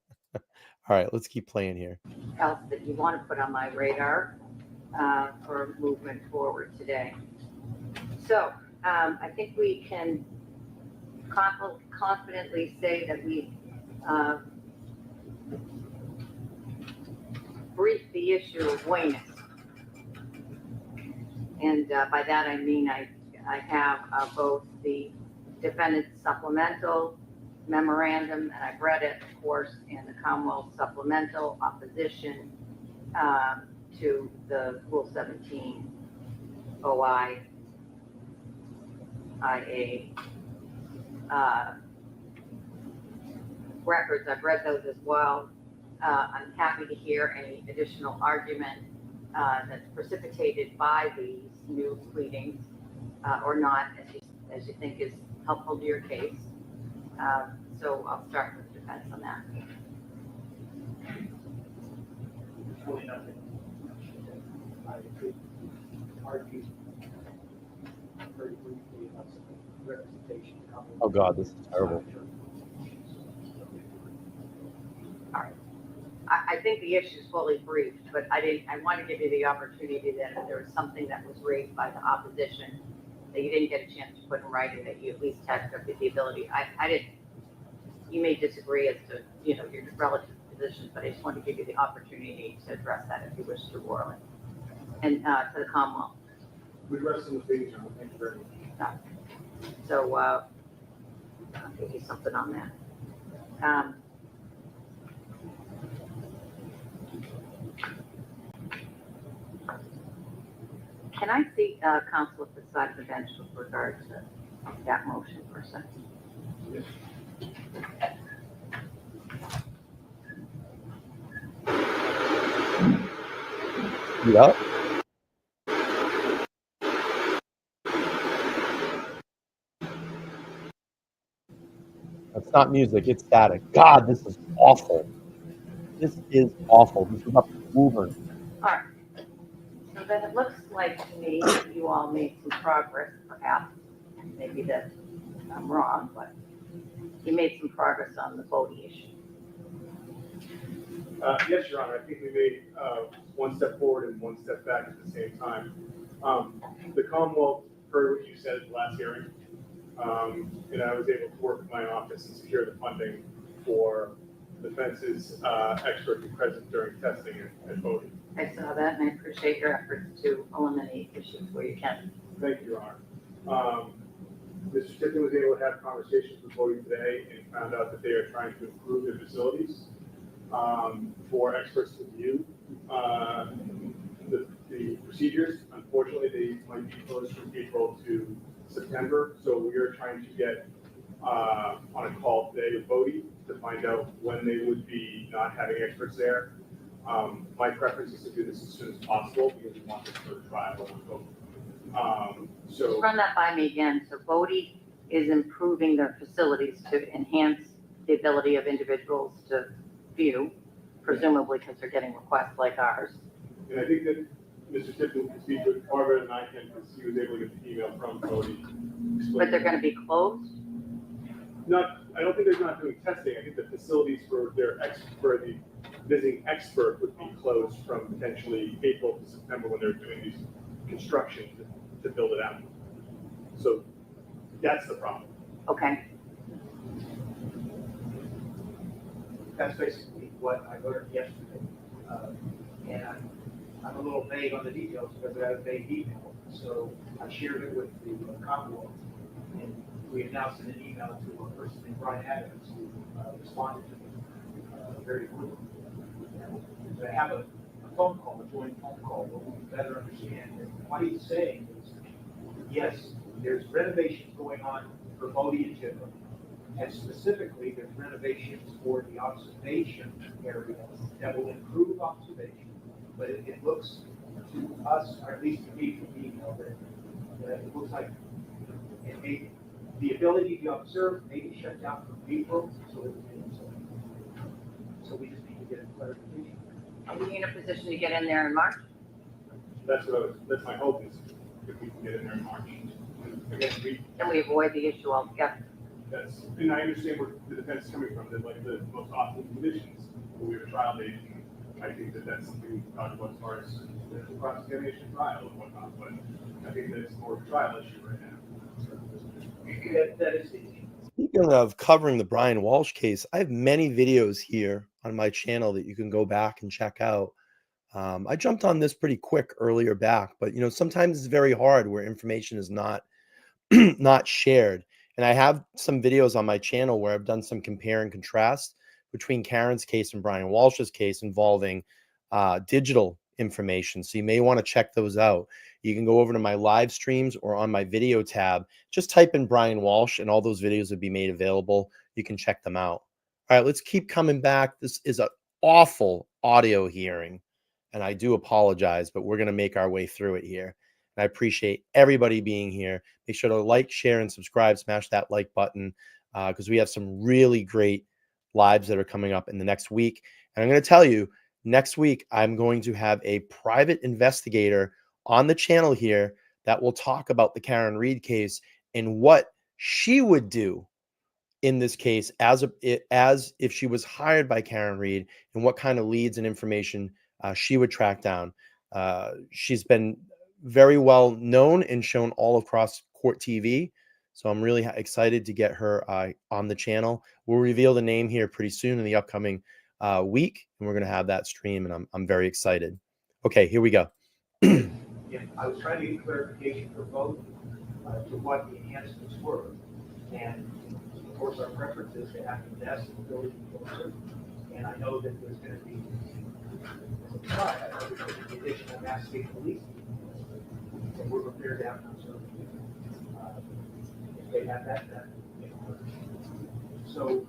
A: right, let's keep playing here.
F: Else that you want to put on my radar for movement forward today. So I think we can confidently say that we briefed the issue of Weymouth. And by that I mean I have both the defendant's supplemental memorandum, and I've read it, of course, and the Commonwealth supplemental opposition to the Rule 17 OI IA records. I've read those as well. I'm happy to hear any additional argument that's precipitated by these new pleadings or not, as you think is helpful to your case. So I'll start with defense on that.
E: Really nothing. I could argue very briefly about some representation.
A: Oh God, this is terrible.
F: All right. I think the issue is fully briefed, but I want to give you the opportunity that if there was something that was raised by the opposition that you didn't get a chance to put in writing, that you at least had the ability. I didn't. You may disagree as to your relative positions, but I just want to give you the opportunity to address that if you wish to Orland and to the Commonwealth.
E: We rest in the page, Your Honor. Thank you very much.
F: So I'll give you something on that. Can I see counsel at the side of the bench with regard to that motion for a second?
E: Yes.
A: Yep. That's not music, it's static. God, this is awful. This is awful. This is up to Woburn.
F: All right. So then it looks like to me that you all made some progress, perhaps. Maybe that I'm wrong, but you made some progress on the voting issue.
E: Yes, Your Honor, I think we made one step forward and one step back at the same time. The Commonwealth heard what you said at the last hearing, and I was able to work with my office and secure the funding for the fences expert to be present during testing and voting.
F: I saw that and I appreciate your efforts to eliminate issues where you can.
E: Thank you, Your Honor. Mr. Tipton was able to have conversations with voting today and found out that they are trying to improve their facilities for experts to view the procedures. Unfortunately, they might be closed from April to September, so we are trying to get on a call today with Bodie to find out when they would be not having experts there. My preference is to do this as soon as possible because we want this for the trial.
F: Just run that by me again. So Bodie is improving their facilities to enhance the ability of individuals to view, presumably because they're getting requests like ours.
E: And I think that Mr. Tipton can speak with far better than I can because he was able to get the email from Bodie.
F: But they're going to be closed?
E: I don't think they're not doing testing. I think the facilities for the visiting expert would be closed from potentially April to September when they're doing these construction to build it out. So that's the problem.
F: Okay.
G: That's basically what I learned yesterday. And I'm a little vague on the details because I have a vague email. So I shared it with the Commonwealth. And we announced in an email to a person named Brian Adams who responded to me very quickly. So I have a phone call, a joint phone call, where we can better understand. And what he's saying is, yes, there's renovations going on for Bodie and Timber. And specifically, there's renovations for the observation area that will improve observation. But it looks to us, or at least to me from the email, that it looks like it may, the ability to observe may be shut down from April, so we just need to get a clarification.
F: Are we in a position to get in there in March?
E: That's my hope is if we can get in there in March. Again,
F: Can we avoid the issue altogether?
E: and I understand where the defense is coming from, that like the most optimal conditions, but we have a trial date. And I think that that's something we can talk about as far as the cross-examination trial and whatnot, but I think that it's more of a trial issue right now.
G: That is easy.
A: Speaking of covering the Brian Walshe case, I have many videos here on my channel that you can go back and check out. I jumped on this pretty quick earlier back, but sometimes it's very hard where information is not not shared. And I have some videos on my channel where I've done some compare and contrast between Karen's case and Brian Walshe's case involving digital information. So you may want to check those out. You can go over to my live streams or on my video tab. Just type in Brian Walshe and all those videos would be made available. You can check them out. All right, let's keep coming back. This is an awful audio hearing, and I do apologize, but we're going to make our way through it here. And I appreciate everybody being here. Make sure to like, share, and subscribe. Smash that like button because we have some really great lives that are coming up in the next week. And I'm going to tell you, next week, I'm going to have a private investigator on the channel here that will talk about the Karen Read case and what she would do in this case as if she was hired by Karen Read and what kind of leads and information she would track down. She's been very well known and shown all across court TV. So I'm really excited to get her on the channel. We'll reveal the name here pretty soon in the upcoming week, and we're going to have that stream, and I'm very excited. Okay, here we go.
G: Yeah, I was trying to get clarification for both to what the enhancements were. And of course, our preference is to have the best ability to observe. And I know that there's going to be, I know there's going to be additional mass state police. So we're prepared to have them observe. If they have that. So,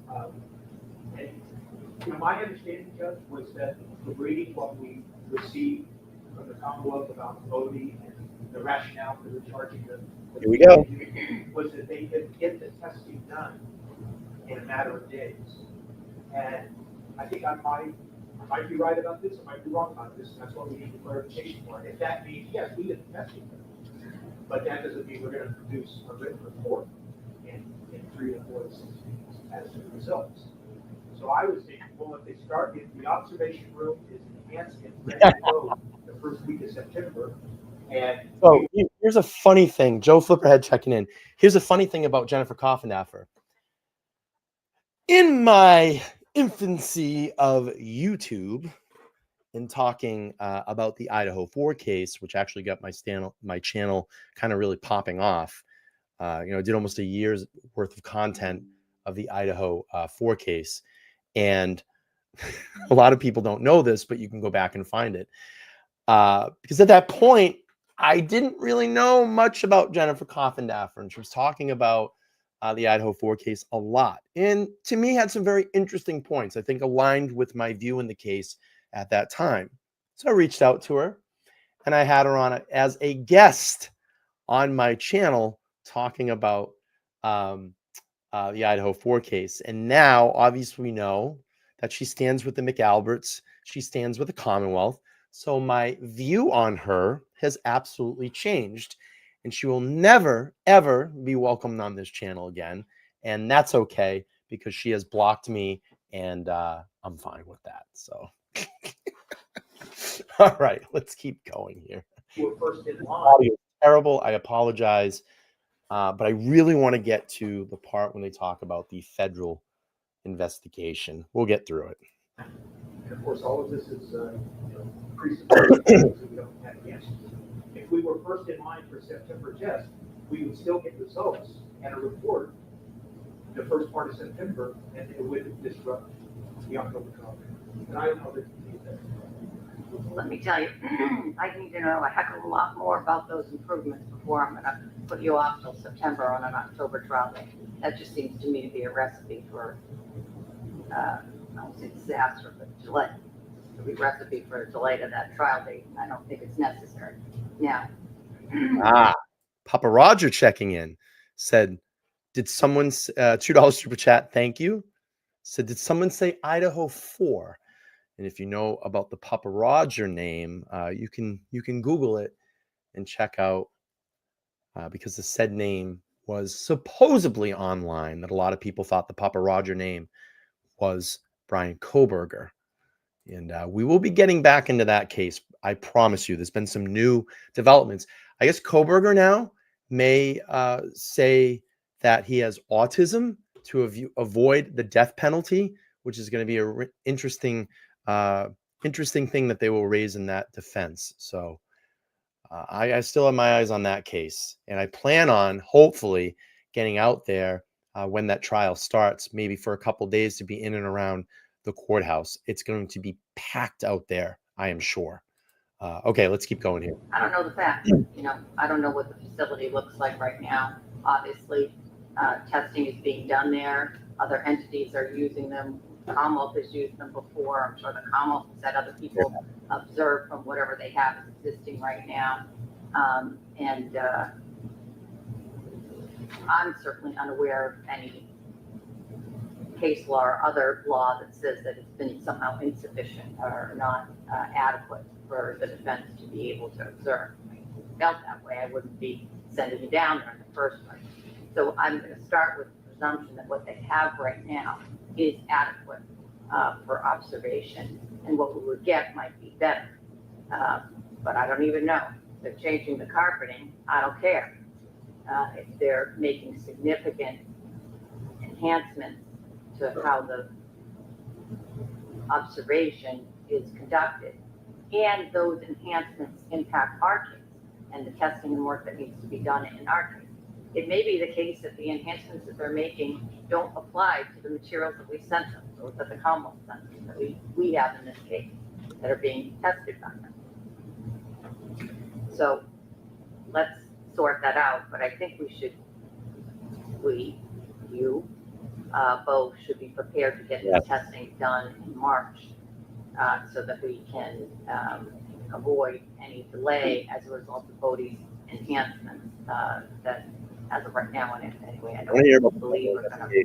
G: and my understanding, Judge, was that the reading what we received from the Commonwealth about Bodie and the rationale for the charging
A: Here we go.
G: was that they could get the testing done in a matter of days. And I think I might be right about this, I might be wrong about this, and that's what we need clarification for. And if that means, yes, we did the testing, but that doesn't mean we're gonna produce a written report in 3 to 4 to 6 weeks as to the results. So I was thinking, well, if they start, if the observation room is enhanced and ready to go the first week of September, and
A: So here's a funny thing. Joe Flipperhead checking in. Here's a funny thing about Jennifer Coffindaffer. In my infancy of YouTube and talking about the Idaho 4 case, which actually got my channel kind of really popping off. I did almost a year's worth of content of the Idaho 4 case. And a lot of people don't know this, but you can go back and find it. Because at that point, I didn't really know much about Jennifer Coffindaffer, and she was talking about the Idaho 4 case a lot. And to me, had some very interesting points, I think aligned with my view in the case at that time. So I reached out to her, and I had her on as a guest on my channel talking about the Idaho 4 case. And now, obviously, we know that she stands with the McAlberts. She stands with the Commonwealth. So my view on her has absolutely changed, and she will never, ever be welcomed on this channel again. And that's okay, because she has blocked me, and I'm fine with that. So, all right, let's keep going here.
G: you were first in line.
A: Audio is terrible. I apologize. But I really want to get to the part when they talk about the federal investigation. We'll get through it.
G: And of course, all of this is presupposed, so we don't have the answers. If we were first in line for September test, we would still get results and a report the first part of September, and it would disrupt the October conference. And I don't know that.
F: Let me tell you, I need to know a heck of a lot more about those improvements before I'm gonna put you off till September on an October trial date. That just seems to me to be a recipe for, I won't say disaster, but delay. It'll be a recipe for a delay to that trial date. I don't think it's necessary. Now.
A: Papa Roger checking in said, did someone, $2 super chat, thank you. Said, did someone say Idaho 4? And if you know about the Papa Roger name, you can Google it and check out, because the said name was supposedly online, that a lot of people thought the Papa Roger name was Brian Koberger. And we will be getting back into that case. I promise you, there's been some new developments. I guess Koberger now may say that he has autism to avoid the death penalty, which is going to be an interesting thing that they will raise in that defense. So I still have my eyes on that case, and I plan on hopefully getting out there when that trial starts, maybe for a couple days, to be in and around the courthouse. It's going to be packed out there, I am sure. Okay, let's keep going here.
F: I don't know the facts. I don't know what the facility looks like right now. Obviously, testing is being done there. Other entities are using them. Commonwealth has used them before. I'm sure the Commonwealth has had other people observe from whatever they have existing right now. I'm certainly unaware of any case law or other law that says that it's been somehow insufficient or not adequate for the defense to be able to observe. If it felt that way, I wouldn't be sending you down there in the first place. So I'm going to start with the presumption that what they have right now is adequate for observation, and what we would get might be better. But I don't even know. If they're changing the carpeting, I don't care. If they're making significant enhancements to how the observation is conducted, and those enhancements impact our case and the testing and work that needs to be done in our case. It may be the case that the enhancements that they're making don't apply to the materials that we sent them, or that the Commonwealth sent them, that we have in this case, that are being tested by them. So let's sort that out, but I think you both should be prepared to get this testing done in March, so that we can avoid any delay as a result of Bodie's enhancements that, as of right now, anyway, I don't believe we're going to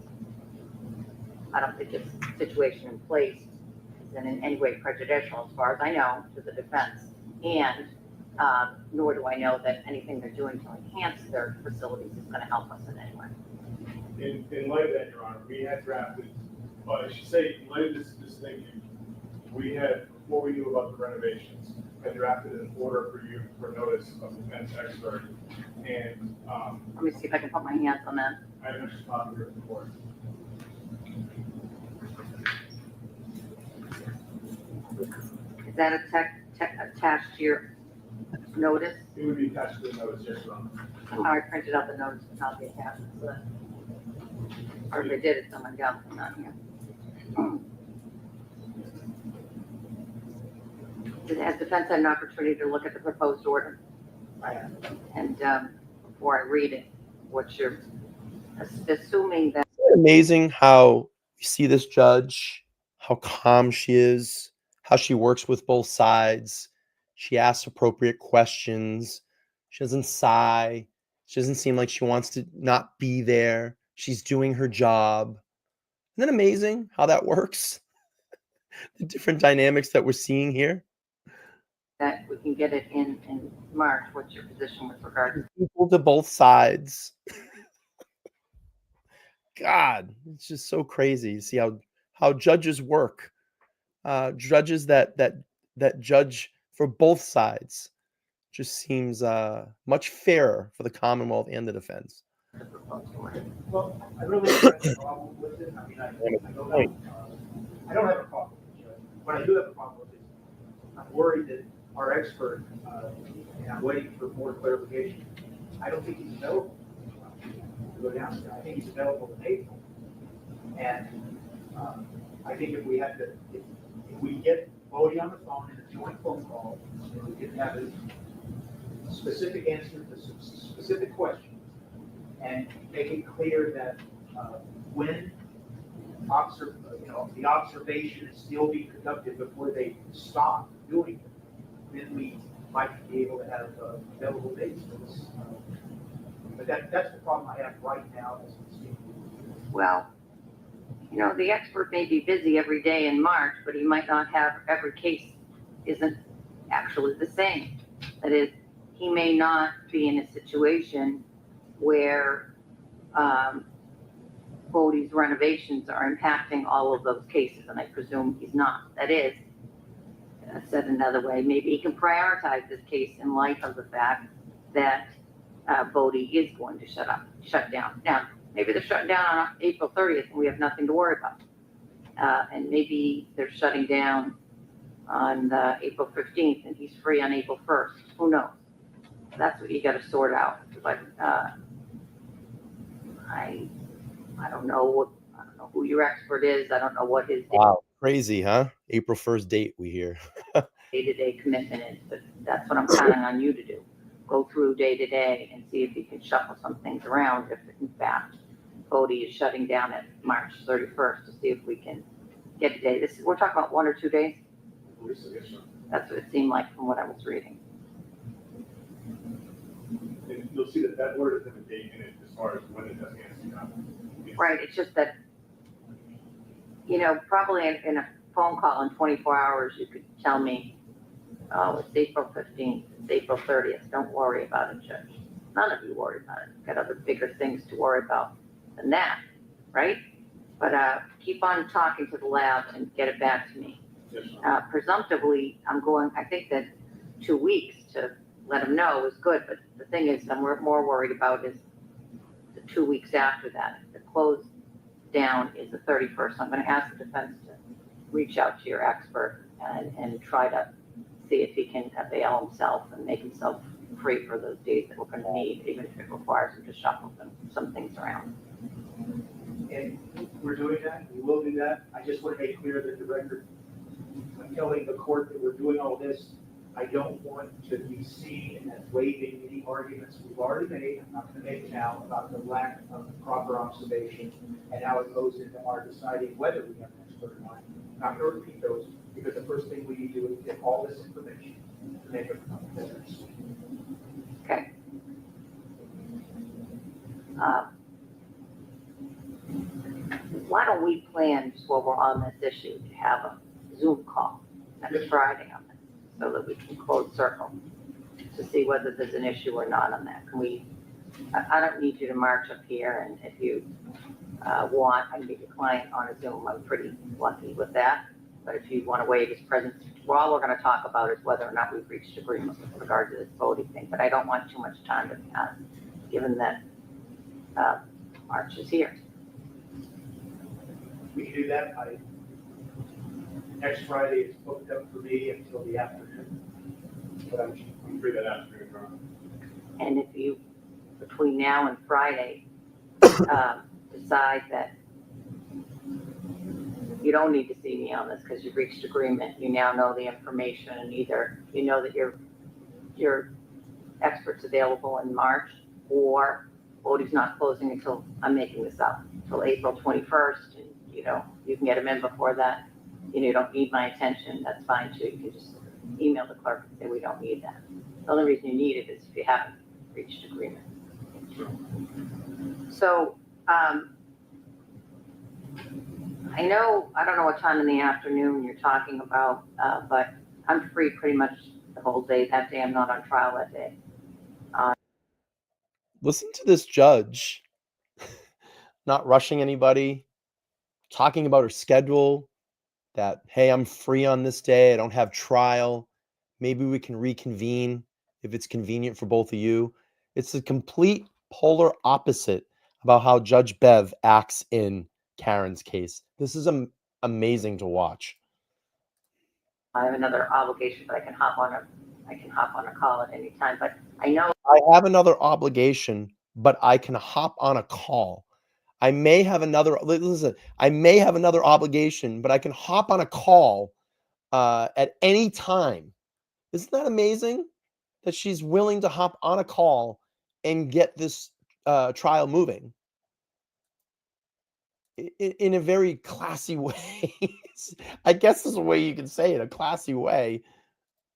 F: I don't think this situation in place is in any way prejudicial, as far as I know, to the defense. And nor do I know that anything they're doing to enhance their facilities is going to help us in any way.
E: In light of that, Your Honor, we had drafted, I should say, in light of this thinking, we had, before we knew about the renovations, had drafted an order for you for notice of defense expert. And
F: Let me see if I can put my hands on that.
E: I have an extra copy of the report.
F: Is that attached to your notice?
E: It would be attached to the notice, yes, Your Honor.
F: I printed out the notice, but not the attachment. So that- or if they did, it's someone else, not here. Has defense had an opportunity to look at the proposed order?
G: I have.
F: And before I read it, what's your, assuming that,
A: Isn't it amazing how you see this judge, how calm she is, how she works with both sides. She asks appropriate questions. She doesn't sigh. She doesn't seem like she wants to not be there. She's doing her job. Isn't it amazing how that works? The different dynamics that we're seeing here.
F: that we can get it in March? What's your position with regard to?
A: Equal to both sides. God, it's just so crazy to see how judges work. Judges that judge for both sides just seems much fairer for the Commonwealth and the defense.
F: The proposed order?
G: Well, I really don't have a problem with it. I mean, I don't have, I don't have a problem with it. What I do have a problem with is I'm worried that our expert, and I'm waiting for more clarification. I don't think he's available to go down there. I think he's available in April. And I think if we had to, if we get Bodie on the phone in a joint phone call, and we can have a specific answer to some specific questions, and make it clear that when the observation is still being conducted before they stop doing it, then we might be able to have available dates for this. But that's the problem I have right now as we speak.
F: Well, the expert may be busy every day in March, but he might not have, every case isn't actually the same. That is, he may not be in a situation where Bodie's renovations are impacting all of those cases, and I presume he's not. That is, said another way, maybe he can prioritize this case in light of the fact that Bodie is going to shut down. Now, maybe they're shutting down on April 30th and we have nothing to worry about. And maybe they're shutting down on April 15th and he's free on April 1st. Who knows? That's what you got to sort out. But I don't know who your expert is. I don't know what his
A: Wow, crazy, huh? April 1st date we hear.
F: day-to-day commitment is, but that's what I'm counting on you to do. Go through day-to-day and see if you can shuffle some things around if in fact Bodie is shutting down at March 31st to see if we can get a day. We're talking about 1 or 2 days. That's what it seemed like from what I was reading.
E: And you'll see that word is in a date in it as far as when it does answer the comment.
F: Right, it's just that, probably in a phone call in 24 hours, you could tell me, oh, it's April 15th, it's April 30th, don't worry about it, Judge. None of you worry about it. Got other bigger things to worry about than that, right? But keep on talking to the lab and get it back to me.
E: Yes,
F: Presumptively, I think that 2 weeks to let them know is good, but the thing is, I'm more worried about is the 2 weeks after that. The close down is the 31st. I'm going to ask the defense to reach out to your expert and try to see if he can avail himself and make himself free for those days that we're going to need, even if it requires him to shuffle some things around.
G: And we're doing that, we will do that. I just want to make clear that the record, I'm telling the court that we're doing all this, I don't want to be seen as waiving any arguments we've already made. I'm not going to make it now about the lack of proper observation and how it goes into our deciding whether we have an expert or not. I'm not going to repeat those because the first thing we need to do is get all this information to make a decision.
F: Okay. why don't we plan, just while we're on this issue, to have a Zoom call next Friday on this, so that we can close circle to see whether there's an issue or not on that. Can we, I don't need you to march up here, and if you want, I can meet your client on a Zoom. I'm pretty lucky with that. But if you want to waive his presence, well, all we're going to talk about is whether or not we've reached agreement with regard to this voting thing. But I don't want too much time to pass, given that March is here.
G: We can do that. Next Friday is booked up for me until the afternoon. But
E: I'm free that afternoon, Ron.
F: And if you, between now and Friday, decide that you don't need to see me on this because you've reached agreement, you now know the information, and either you know that your expert's available in March, or voting's not closing until, I'm making this up, until April 21st, and you can get them in before that. You don't need my attention, that's fine too. You can just email the clerk and say we don't need that. The only reason you need it is if you haven't reached agreement. So, I don't know what time in the afternoon you're talking about, but I'm free pretty much the whole day. That day I'm not on trial that day.
A: Listen to this judge not rushing anybody, talking about her schedule, that, hey, I'm free on this day. I don't have trial. Maybe we can reconvene if it's convenient for both of you. It's a complete polar opposite about how Judge Bev acts in Karen's case. This is amazing to watch.
F: I have another obligation, but I can hop on a call at any time. But I know
A: I have another obligation, but I can hop on a call. I may have another obligation, but I can hop on a call at any time. Isn't that amazing that she's willing to hop on a call and get this trial moving in a very classy way? I guess there's a way you can say it, a classy way.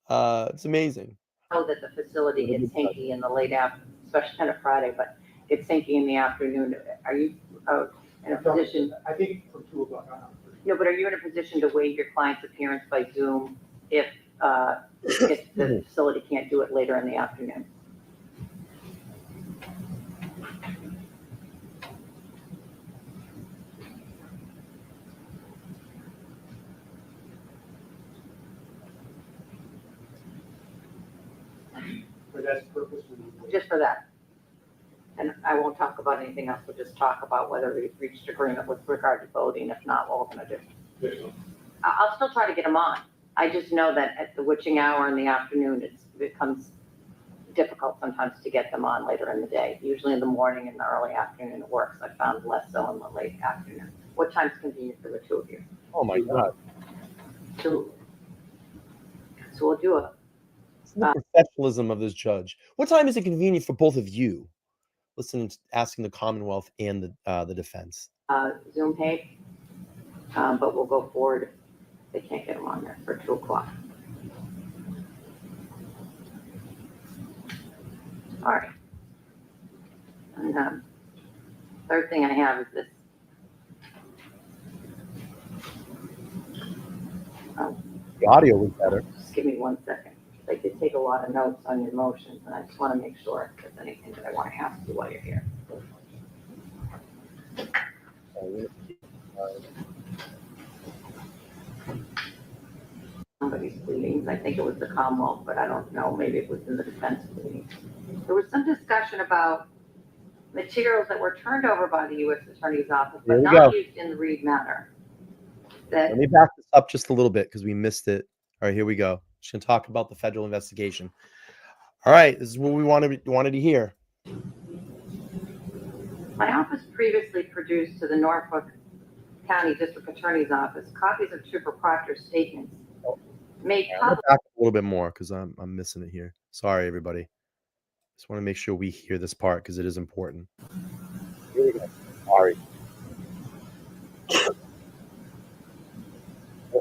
A: It's amazing.
F: that the facility gets hinky in the late afternoon, especially kind of Friday, but gets hinky in the afternoon. Are you in a position?
G: I think from 2 o'clock on.
F: No, but are you in a position to waive your client's appearance by Zoom if the facility can't do it later in the afternoon?
G: For that purpose,
F: Just for that. And I won't talk about anything else. We'll just talk about whether we've reached agreement with regard to voting. If not, what we're going to do. I'll still try to get them on. I just know that at the witching hour in the afternoon, it becomes difficult sometimes to get them on later in the day. Usually in the morning and the early afternoon it works. I found less so in the late afternoon. What time's convenient for the two of you?
A: Oh my God.
F: 2. So we'll do a
A: The professionalism of this judge. What time is it convenient for both of you? Listen, asking the Commonwealth and the defense.
F: Zoom tape, but we'll go forward. They can't get them on there for 2 o'clock. All right. And third thing I have is this.
A: The audio was better.
F: Just give me 1 second. I did take a lot of notes on your motions, and I just want to make sure if there's anything that I want to ask you while you're here. Somebody's pleadings. I think it was the Commonwealth, but I don't know. Maybe it was in the defense pleadings. There was some discussion about materials that were turned over by the U.S. Attorney's Office, but not used in the Reed matter.
A: Let me back this up just a little bit because we missed it. All right, here we go. Just going to talk about the federal investigation. All right, this is what we wanted to hear.
F: My office previously produced to the Norfolk County District Attorney's Office copies of Trooper Proctor's statements made public.
A: Back a little bit more because I'm missing it here. Sorry, everybody. Just want to make sure we hear this part because it is important. Here we go. Sorry.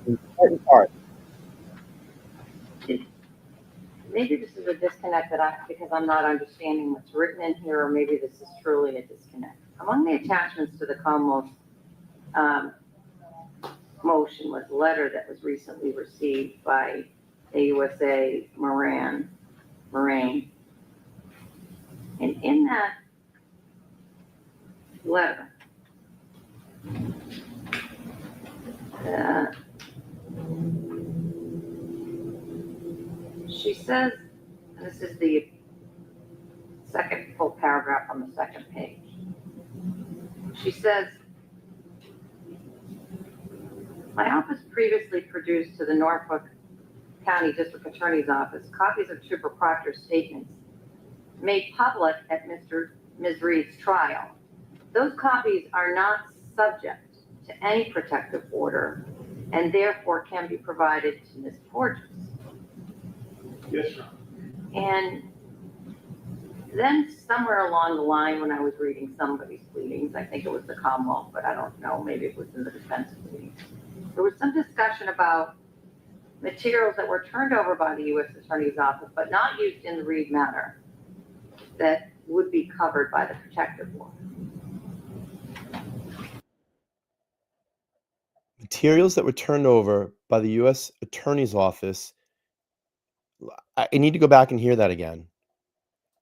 A: Important part.
F: Maybe this is a disconnect because I'm not understanding what's written in here, or maybe this is truly a disconnect. Among the attachments to the Commonwealth motion was a letter that was recently received by AUSA Moran. And in that letter, she says, and this is the second full paragraph on the second page. She says, my office previously produced to the Norfolk County District Attorney's Office copies of Trooper Proctor's statements made public at Ms. Reed's trial. Those copies are not subject to any protective order and therefore can be provided to Ms. Porges.
E: Yes, Your Honor.
F: And then somewhere along the line, when I was reading somebody's pleadings, I think it was the Commonwealth, but I don't know, maybe it was in the defense pleadings, there was some discussion about materials that were turned over by the U.S. Attorney's Office, but not used in the Reed matter, that would be covered by the protective order.
A: Materials that were turned over by the U.S. Attorney's Office. I need to go back and hear that again.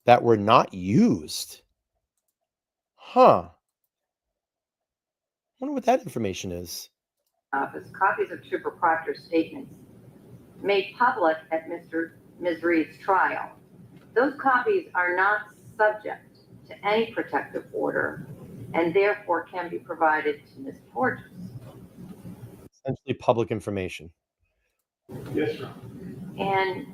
A: That were not used. Huh. I wonder what that information is.
F: Office copies of Trooper Proctor's statements made public at Ms. Reed's trial. Those copies are not subject to any protective order and therefore can be provided to Ms. Porges.
A: Essentially public information.
E: Yes, Your Honor.
F: And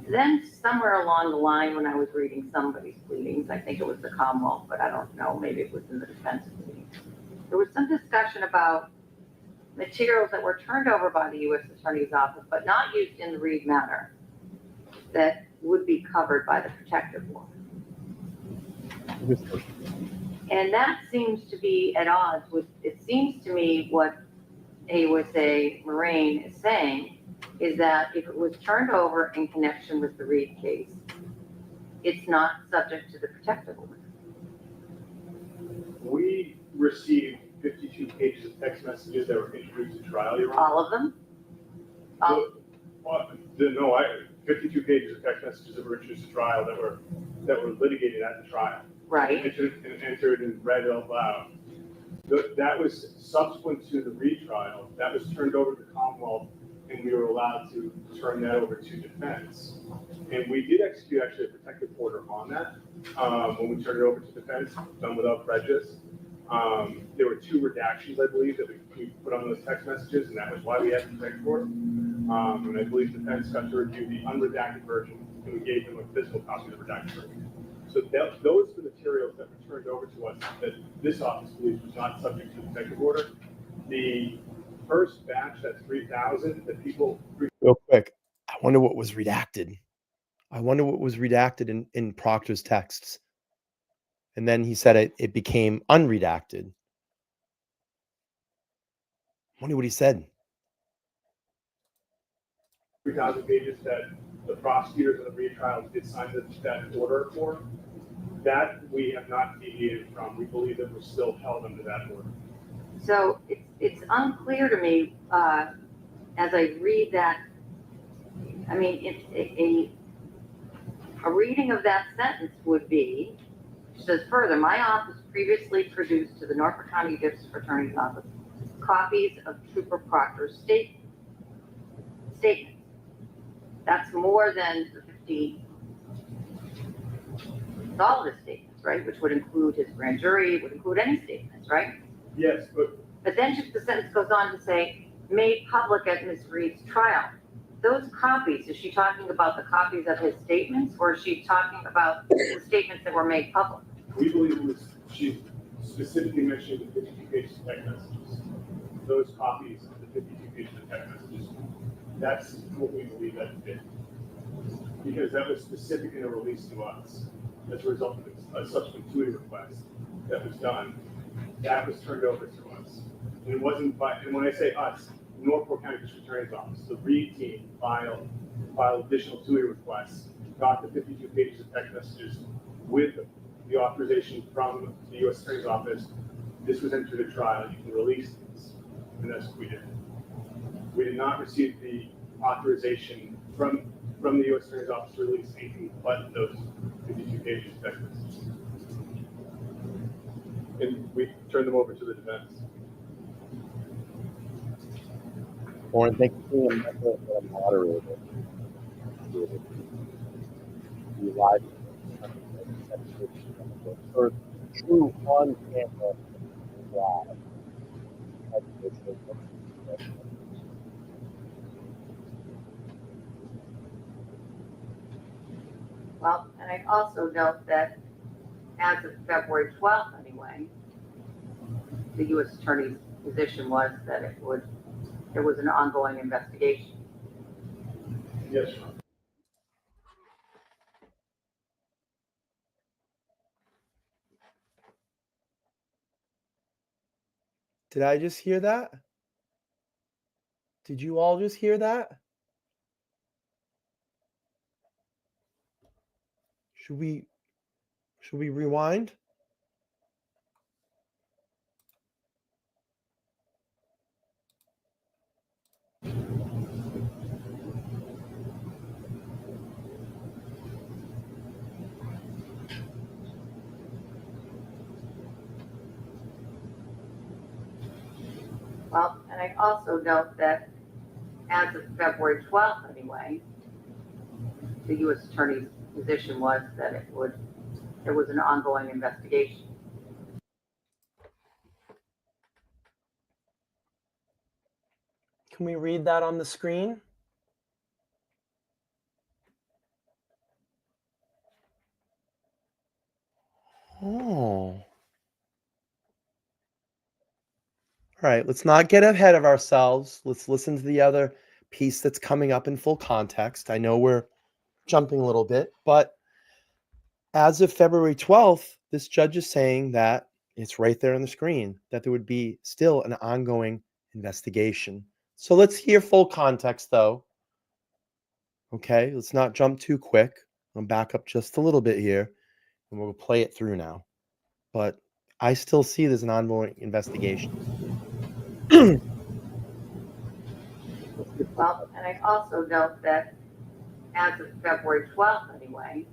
F: then somewhere along the line, when I was reading somebody's pleadings, I think it was the Commonwealth, but I don't know, maybe it was in the defense pleadings, there was some discussion about materials that were turned over by the U.S. Attorney's Office, but not used in the Reed matter, that would be covered by the protective order. And that seems to be at odds with, it seems to me what AUSA Moran is saying is that if it was turned over in connection with the Reed case, it's not subject to the protective order.
E: We received 52 pages of text messages that were introduced to trial, Your Honor.
F: All of them? Oh,
E: 52 pages of text messages that were introduced to trial that were litigated at the trial.
F: right.
E: Entered and read out loud. That was subsequent to the retrial. That was turned over to the Commonwealth, and we were allowed to turn that over to defense. And we did execute actually a protective order on that when we turned it over to defense, done without prejudice. There were 2 redactions, I believe, that we put on those text messages, and that was why we had the protective order. And I believe defense got to review the unredacted version, and we gave them a physical copy of the redacted version. So those are the materials that were turned over to us that this office believes was not subject to the protective order. The first batch, that's 3,000, that people...
A: Real quick, I wonder what was redacted. I wonder what was redacted in Proctor's texts. And then he said it became unredacted. I wonder what he said.
E: 3,000 pages that the prosecutors in the retrial did sign that order for, that we have not deviated from. We believe that we're still held under that order.
F: So it's unclear to me as I read that. I mean, it's a reading of that sentence would be, it says further, my office previously produced to the Norfolk County District Attorney's Office copies of Trooper Proctor's statements. That's more than the 50, it's all of his statements, right? Which would include his grand jury, would include any statements, right?
E: Yes, but
F: then just the sentence goes on to say, made public at Ms. Reed's trial. Those copies, is she talking about the copies of his statements, or is she talking about the statements that were made public?
E: we believe it was, she specifically mentioned the 52 pages of text messages. Those copies of the 52 pages of text messages, that's what we believe that did. Because that was specific in a release to us as a result of a subsequent TUI request that was done. That was turned over to us. And it wasn't by, and when I say us, Norfolk County District Attorney's Office, the Reed team filed additional TUI requests, got the 52 pages of text messages with the authorization from the U.S. Attorney's Office this was entered a trial, you can release these, and that's what we did. We did not receive the authorization from the U.S. Attorney's Office to release anything but those 52 pages of text messages. And we turned them over to the defense.
A: Warren, thank you for being a member and a moderator. You live first true on camera live.
F: Well, and I also note that as of February 12th anyway, the U.S. Attorney's position was that there was an ongoing investigation.
E: Yes, Your Honor.
A: Did I just hear that? Did you all just hear that? Should we rewind?
F: Well, and I also note that as of February 12th anyway, the U.S. Attorney's position was that there was an ongoing investigation.
A: Can we read that on the screen? Oh. All right, let's not get ahead of ourselves. Let's listen to the other piece that's coming up in full context. I know we're jumping a little bit, but as of February 12th, this judge is saying that it's right there on the screen that there would be still an ongoing investigation. So let's hear full context, though. Okay, let's not jump too quick. I'll back up just a little bit here, and we'll play it through now. But I still see there's an ongoing investigation.
F: Well, and I also note that as of February 12th anyway,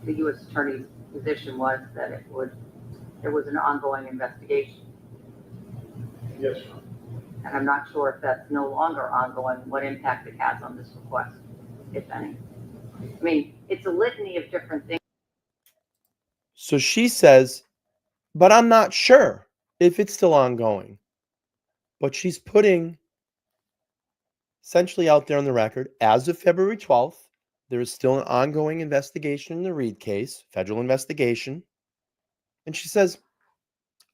F: the U.S. Attorney's position was that there was an ongoing investigation.
E: Yes, Your Honor.
F: And I'm not sure if that's no longer ongoing, what impact it has on this request, if any. I mean, it's a litany of different things.
A: So she says, but I'm not sure if it's still ongoing. But she's putting essentially out there on the record, as of February 12th, there is still an ongoing investigation in the Reed case, federal investigation. And she says,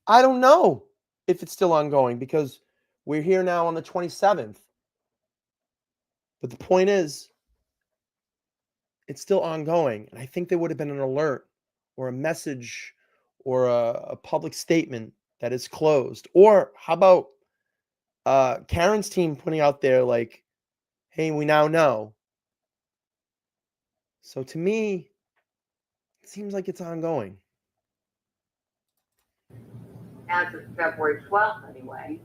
A: I don't know if it's still ongoing because we're here now on the 27th. But the point is, it's still ongoing. And I think there would have been an alert or a message or a public statement that is closed. Or how about Karen's team putting out there like, hey, we now know. So to me, it seems like it's ongoing.
F: As of February 12th anyway,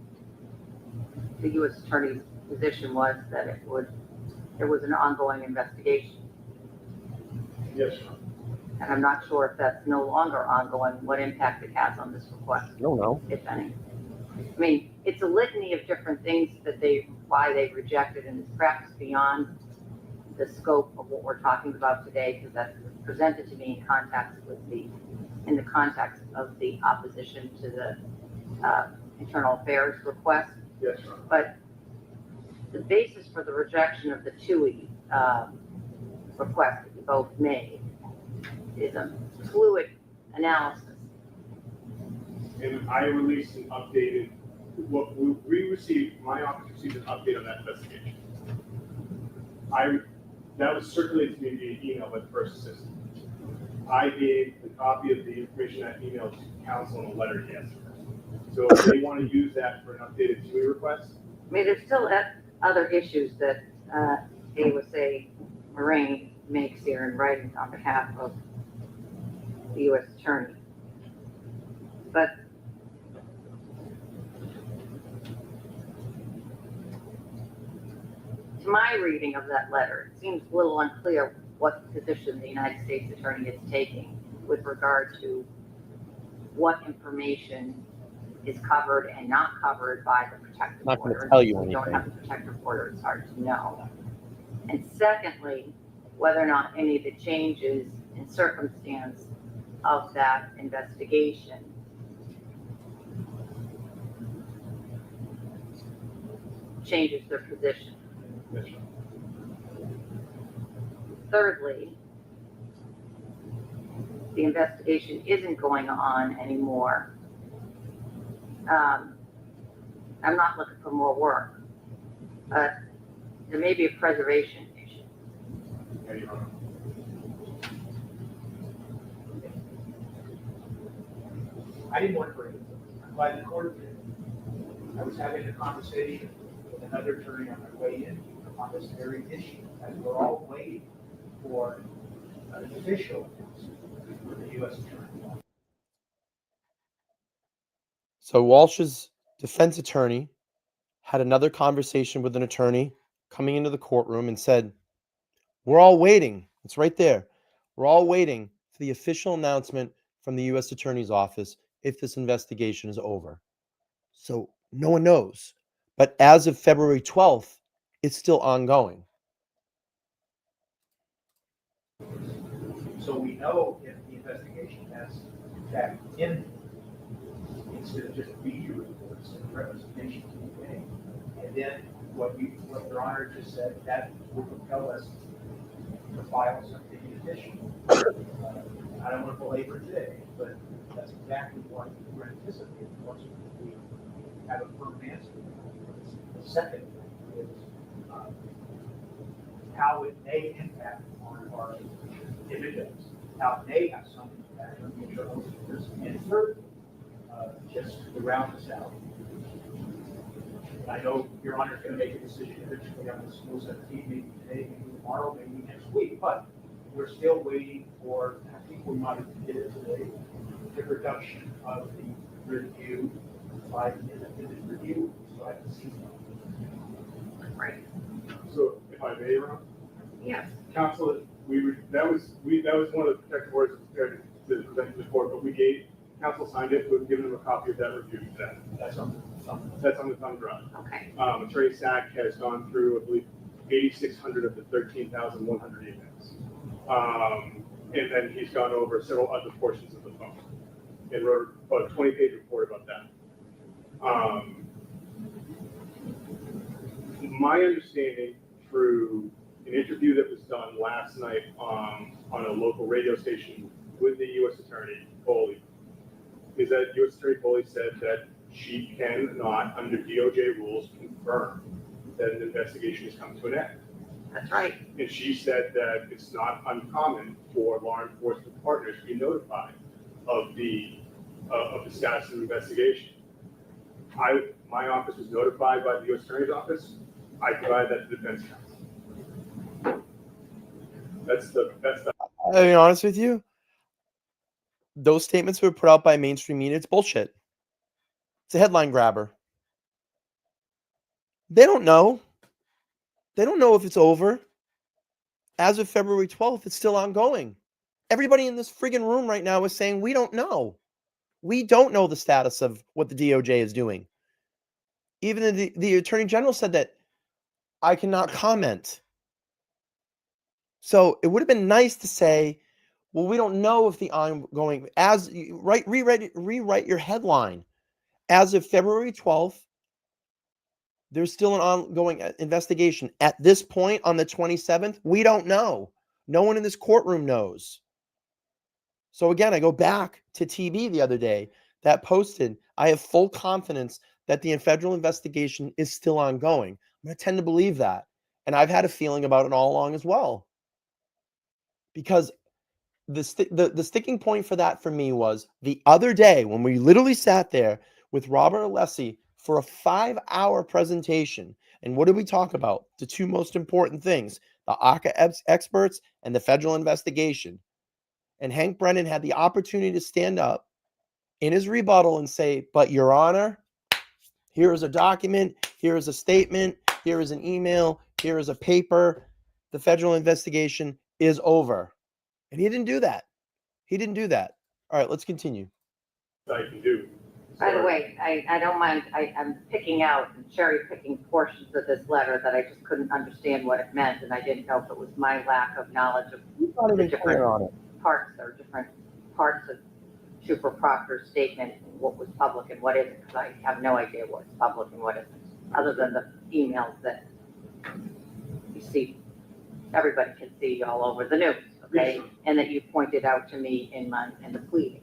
F: the U.S. Attorney's position was that there was an ongoing investigation.
E: Yes, Your Honor.
F: And I'm not sure if that's no longer ongoing, what impact it has on this request,
A: I don't know.
F: if any. I mean, it's a litany of different things why they've rejected, and it's perhaps beyond the scope of what we're talking about today, because that's presented to me in the context of the opposition to the internal affairs request.
E: Yes, Your Honor.
F: But the basis for the rejection of the TUI request that you both made is a fluid analysis.
E: And I released an updated, what we received, my office received an update on that investigation. That was circulated to me via email by the first assistant. I gave the copy of the information I emailed to counsel in a letter yesterday. So if they want to use that for an updated TUI request.
F: I mean, there's still other issues that AUSA Moraine makes here in writing on behalf of the U.S. Attorney. But my reading of that letter, it seems a little unclear what position the United States Attorney is taking with regard to what information is covered and not covered by the protective
A: I'm not going
F: order.
A: to tell you
F: If we don't
A: anything.
F: have the protective order, it's hard to know. And secondly, whether or not any of the changes in circumstance of that investigation changes their position. Thirdly, the investigation isn't going on anymore. I'm not looking for more work, but there may be a preservation issue.
E: Yeah, Your Honor.
G: I didn't want to bring it. I'm glad the court did. I was having a conversation with another attorney on my way in on this very issue, as we're all waiting for an official for the U.S. Attorney.
A: So Walsh's defense attorney had another conversation with an attorney coming into the courtroom and said, we're all waiting. It's right there. We're all waiting for the official announcement from the U.S. Attorney's Office if this investigation is over. So no one knows. But as of February 12th, it's still ongoing.
G: So we know if the investigation has that in, instead of just media reports and representations we made. And then what Your Honor just said, that would propel us to file something additional. I don't want to belabor today, but that's exactly what we're anticipating once we have a firm answer. The second thing is how it may impact on our dividends, how it may have some impact on the shareholders. And thirdly, just to round this out, I know Your Honor is going to make a decision eventually on this Rule 17, maybe today, maybe tomorrow, maybe next week, but we're still waiting for, I think we might have did it today, the production of the review by the independent review, so I can see that.
F: Right.
E: So if I may, Your Honor?
F: Yes.
E: Counsel, that was one of the protective orders to present to the court, but counsel signed it, we've given him a copy of that review today. That's on the thumb drive.
F: Okay.
E: Attorney Sack has gone through, I believe, 8,600 of the 13,100 emails. And then he's gone over several other portions of the phone and wrote about a 20-page report about that. My understanding through an interview that was done last night on a local radio station with the U.S. Attorney, Foley, is that U.S. Attorney Foley said that she cannot, under DOJ rules, confirm that an investigation has come to an end.
F: That's right.
E: And she said that it's not uncommon for law enforcement partners to be notified of the status of the investigation. My office was notified by the U.S. Attorney's Office. I provided that to the defense counsel. That's the.
A: I'll be honest with you. Those statements were put out by mainstream media. It's bullshit. It's a headline grabber. They don't know. They don't know if it's over. As of February 12th, it's still ongoing. Everybody in this friggin' room right now is saying, we don't know. We don't know the status of what the DOJ is doing. Even the Attorney General said that I cannot comment. So it would have been nice to say, well, we don't know if the ongoing, rewrite your headline. As of February 12th, there's still an ongoing investigation. At this point on the 27th, we don't know. No one in this courtroom knows. So again, I go back to TB the other day that posted, I have full confidence that the federal investigation is still ongoing. I'm going to tend to believe that. And I've had a feeling about it all along as well. Because the sticking point for that for me was the other day when we literally sat there with Robert Alessi for a 5-hour presentation. And what did we talk about? The two most important things, the ACA experts and the federal investigation. And Hank Brennan had the opportunity to stand up in his rebuttal and say, but Your Honor, here is a document, here is a statement, here is an email, Here is a paper. The federal investigation is over. And he didn't do that. He didn't do that. All right, let's continue.
E: I can do.
F: By the
E: So-
F: way, I don't mind, I'm picking out and cherry picking portions of this letter that I just couldn't understand what it meant, and I didn't know if it was my lack of knowledge of
A: He's not even clear on it.
F: parts or different parts of Super Proctor's statement, what was public and what isn't, because I have no idea what's public and what isn't, other than the emails that you see, everybody can see all over the news, okay? And that you pointed out to me in the pleading.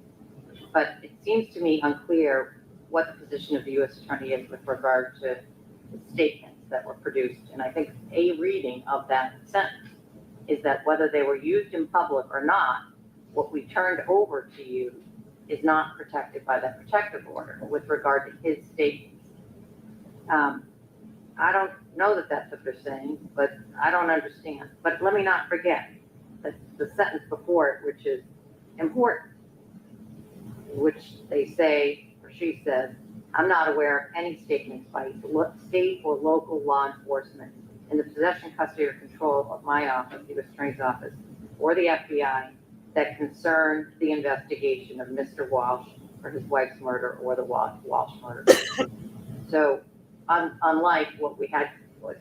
F: But it seems to me unclear what the position of the U.S. Attorney is with regard to the statements that were produced. And I think a reading of that sentence is that whether they were used in public or not, what we turned over to you is not protected by that protective order with regard to his statements. I don't know that that's what they're saying, but I don't understand. But let me not forget that the sentence before it, which is important, which they say, or she says, I'm not aware of any statements by state or local law enforcement in the possession, custody, or control of my office, the U.S. Attorney's Office, or the FBI that concern the investigation of Mr. Walsh for his wife's murder or the Walsh murder. So unlike what we had, what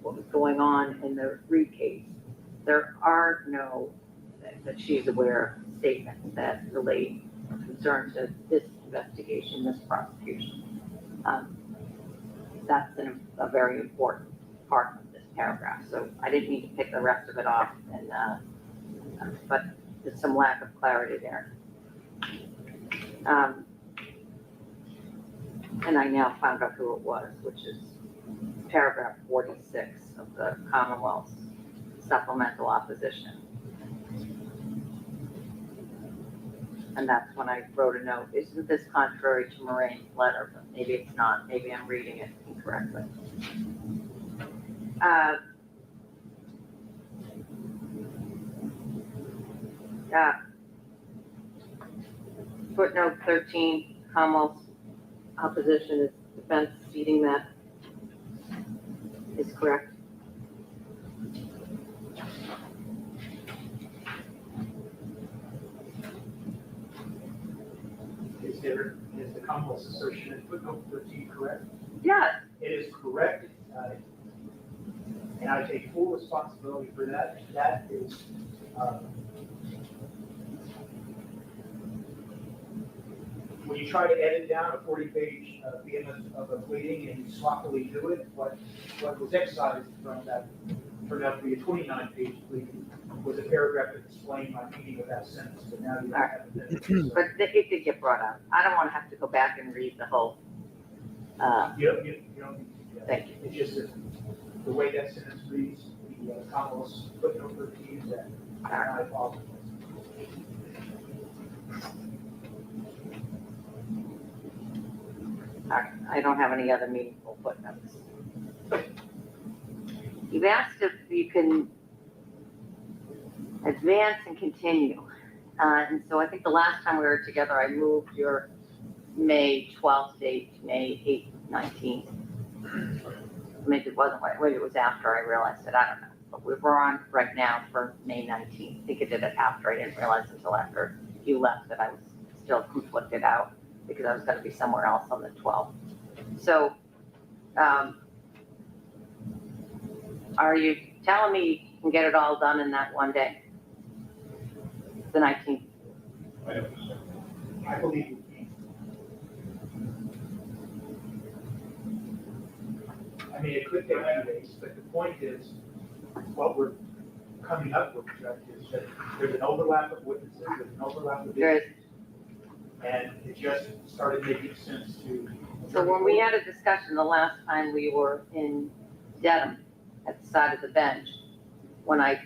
F: was going on in the Reed case, there are no, that she's aware of statements that relate or concern to this investigation, this prosecution. That's a very important part of this paragraph. So I didn't mean to pick the rest of it off, and but there's some lack of clarity there. And I now found out who it was, which is paragraph 46 of the Commonwealth's supplemental opposition. And that's when I wrote a note, isn't this contrary to Moraine's letter? But maybe it's not, maybe I'm reading it incorrectly. Footnote 13, Commonwealth's opposition is defense ceding that is correct.
G: Is the Commonwealth's assertion in footnote 13 correct?
F: Yes.
G: It is correct, and I take full responsibility for that. That is, when you try to edit down a 40-page beginning of a pleading and you sloppily do it, what was excised from that turned out to be a 29-page pleading was a paragraph that explained my meaning of that sentence, but now you don't have it.
F: But it did get brought up. I don't want to have to go back and read the whole.
G: You don't need to do that.
F: Thank you.
G: It's just that the way that sentence reads, the Commonwealth's footnote 13 is that I apologize.
F: I don't have any other meaningful footnotes. You've asked if you can advance and continue. And so I think the last time we were together, I moved your May 12th date to May 8th, 19th. Maybe it wasn't, maybe it was after I realized it, I don't know. But we're on right now for May 19th. I think I did it after, I didn't realize until after you left that I was still conflicted out because I was gonna be somewhere else on the 12th. So, are you telling me you can get it all done in that one day? The 19th?
G: I believe you can. I mean, it could take 2 days, but the point is, what we're coming up with, Judge, is that there's an overlap of witnesses, there's an overlap of
F: There is.
G: issues. And it just started making sense to.
F: So when we had a discussion the last time we were in Dedham at the side of the bench, when I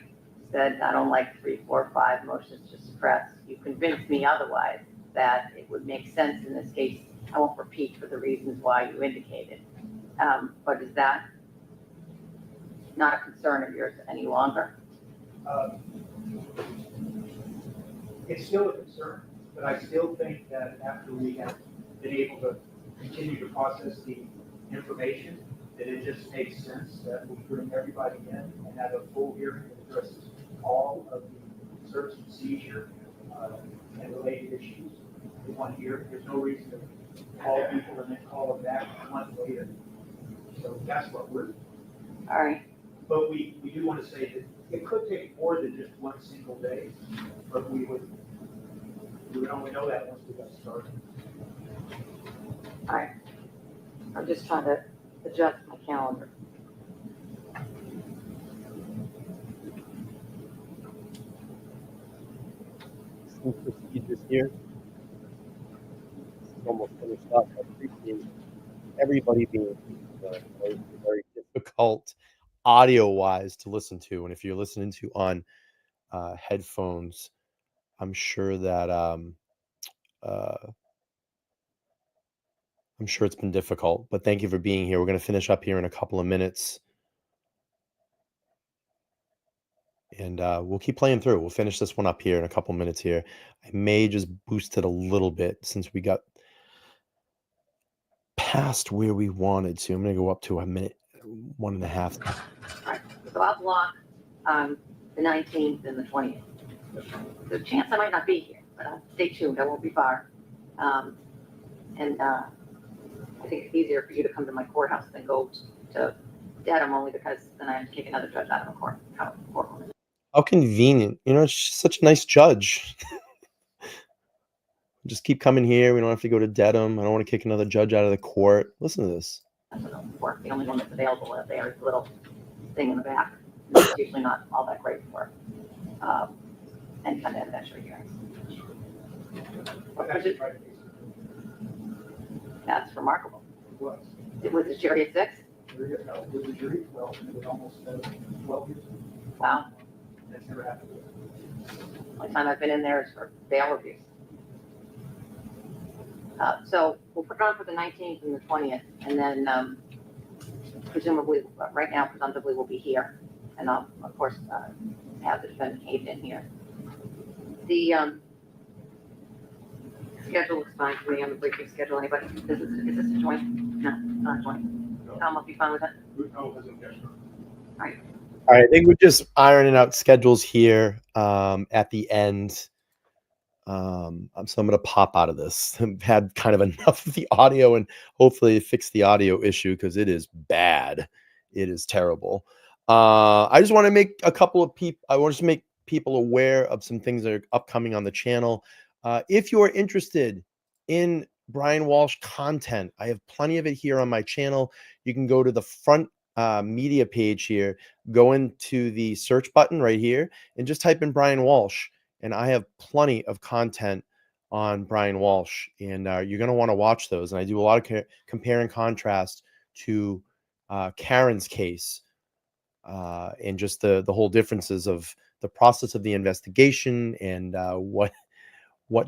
F: said I don't like 3, 4, 5 motions to suppress, you convinced me otherwise, that it would make sense in this case. I won't repeat for the reasons why you indicated. But is that not a concern of yours any longer?
G: It's still a concern, but I still think that after we have been able to continue to process the information, that it just makes sense that we bring everybody in and have a full hearing that addresses all of the search and seizure and related issues. We want to hear, there's no reason to call people and then call them back a month later. So that's what we're,
F: All right,
G: but we do want to say that it could take more than just one single day, but we would only know that once we got started.
F: all right. I'm just trying to adjust my calendar.
A: Some procedures here. It's almost finished up. I appreciate everybody being here. It's very difficult audio-wise to listen to, and if you're listening to on headphones, I'm sure that I'm sure it's been difficult. But thank you for being here. We're going to finish up here in a couple of minutes, and we'll keep playing through. We'll finish this one up here in a couple minutes here. I may just boost it a little bit since we got past where we wanted to. I'm going to go up to a minute, 1.5.
F: All right, so I'll block the 19th and the 20th. There's a chance I might not be here, but stay tuned. I won't be far. And I think it's easier for you to come to my courthouse than go to Dedham, only because then I have to kick another judge out of a courtroom.
A: How convenient. You know, she's such a nice judge. Just keep coming here. We don't have to go to Dedham. I don't want to kick another judge out of the court. Listen to this.
F: That's what I'm for. The only one that's available out there is the little thing in the back. It's usually not all that great for any kind of evidentiary hearings. That's remarkable.
G: Was.
F: It was the jury at 6?
G: With the jury, well, it was almost 12 years.
F: Wow.
G: That's never happened.
F: The only time I've been in there is for bail reviews. So we'll put it on for the 19th and the 20th, and then presumably, right now, presumptively, we'll be here. And I'll, of course, have the defendant caved in here. The schedule looks fine for me on the briefing schedule. Anybody, is this a joint? No, not a joint. Tom, will be fine with that?
E: Oh, doesn't get
A: All right, I think we're just ironing out schedules here at the end. So I'm going to pop out of this. I've had kind of enough of the audio, and hopefully fix the audio issue because it is bad. It is terrible. I just want to make a couple of people. I want to make people aware of some things that are upcoming on the channel. If you are interested in Brian Walshe content, I have plenty of it here on my channel. You can go to the front media page here, go into the search button right here, and just type in Brian Walshe. And I have plenty of content on Brian Walshe, and you're going to want to watch those. And I do a lot of compare and contrast to Karen's case and just the whole differences of the process of the investigation and what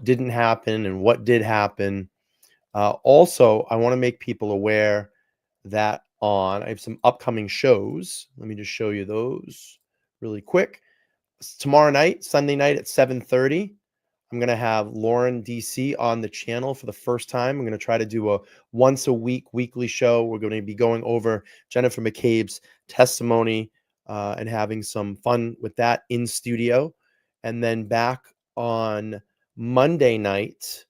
A: didn't happen and what did happen. Also, I want to make people aware that I have some upcoming shows. Let me just show you those really quick. Tomorrow night, Sunday night at 7:30, I'm going to have Lauren DC on the channel for the first time. I'm going to try to do a once a week weekly show. We're going to be going over Jennifer McCabe's testimony and having some fun with that in studio. And then back on Monday night,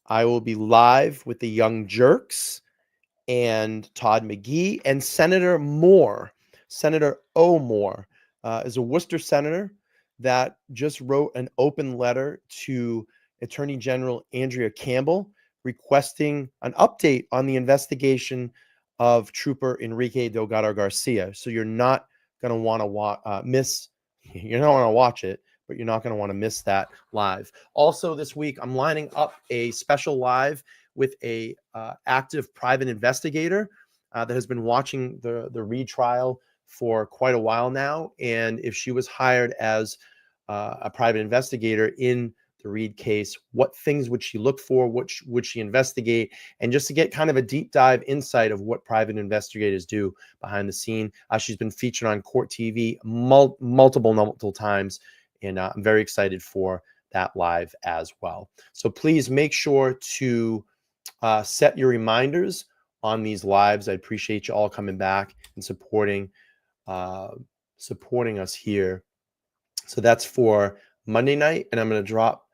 A: I will be live with the Young Jerks and Todd McGee and Senator Moore. Senator O. Moore is a Worcester senator that just wrote an open letter to Attorney General Andrea Campbell requesting an update on the investigation of Trooper Enrique Delgado Garcia. So you're not going to want to miss. You're not want to watch it, but you're not going to want to miss that live. Also, this week I'm lining up a special live with a active private investigator that has been watching the retrial for quite a while now. And if she was hired as a private investigator in the Reed case, what things would she look for? What would she investigate? And just to get kind of a deep dive insight of what private investigators do behind the scene. She's been featured on Court TV multiple times. And I'm very excited for that live as well. So please make sure to set your reminders on these lives. I appreciate you all coming back and supporting us here. So that's for Monday night, and I'm going to drop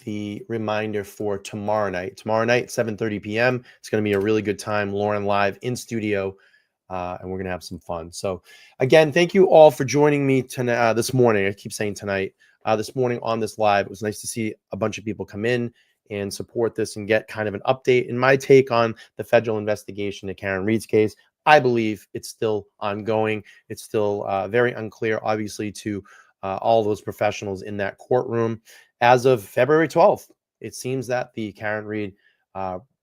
A: the reminder for tomorrow night. Tomorrow night, 7:30 p.m. It's going to be a really good time. Lauren live in studio, and we're going to have some fun. So again, thank you all for joining me tonight, this morning. I keep saying tonight, this morning on this live. It was nice to see a bunch of people come in and support this and get kind of an update in my take on the federal investigation to Karen Read's case. I believe it's still ongoing. It's still very unclear, obviously, to all those professionals in that courtroom. As of February 12th, it seems that the Karen Read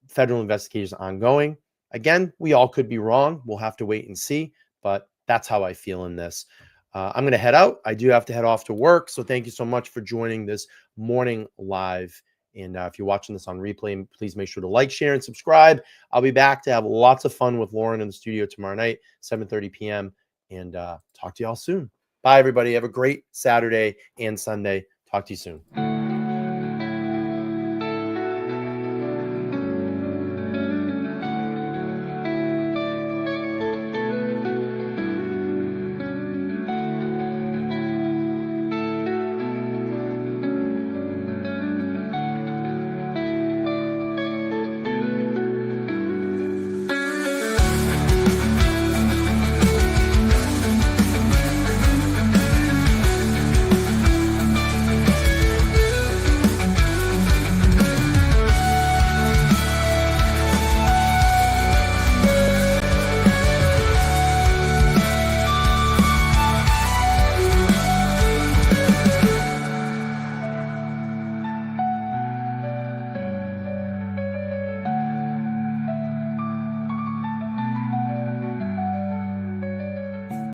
A: federal investigation is ongoing. Again, we all could be wrong. We'll have to wait and see, but that's how I feel in this. I'm going to head out. I do have to head off to work. So thank you so much for joining this morning live. And if you're watching this on replay, please make sure to like, share, and subscribe. I'll be back to have lots of fun with Lauren in the studio tomorrow night, 7:30 p.m. And talk to y'all soon. Bye, everybody. Have a great Saturday and Sunday. Talk to you soon.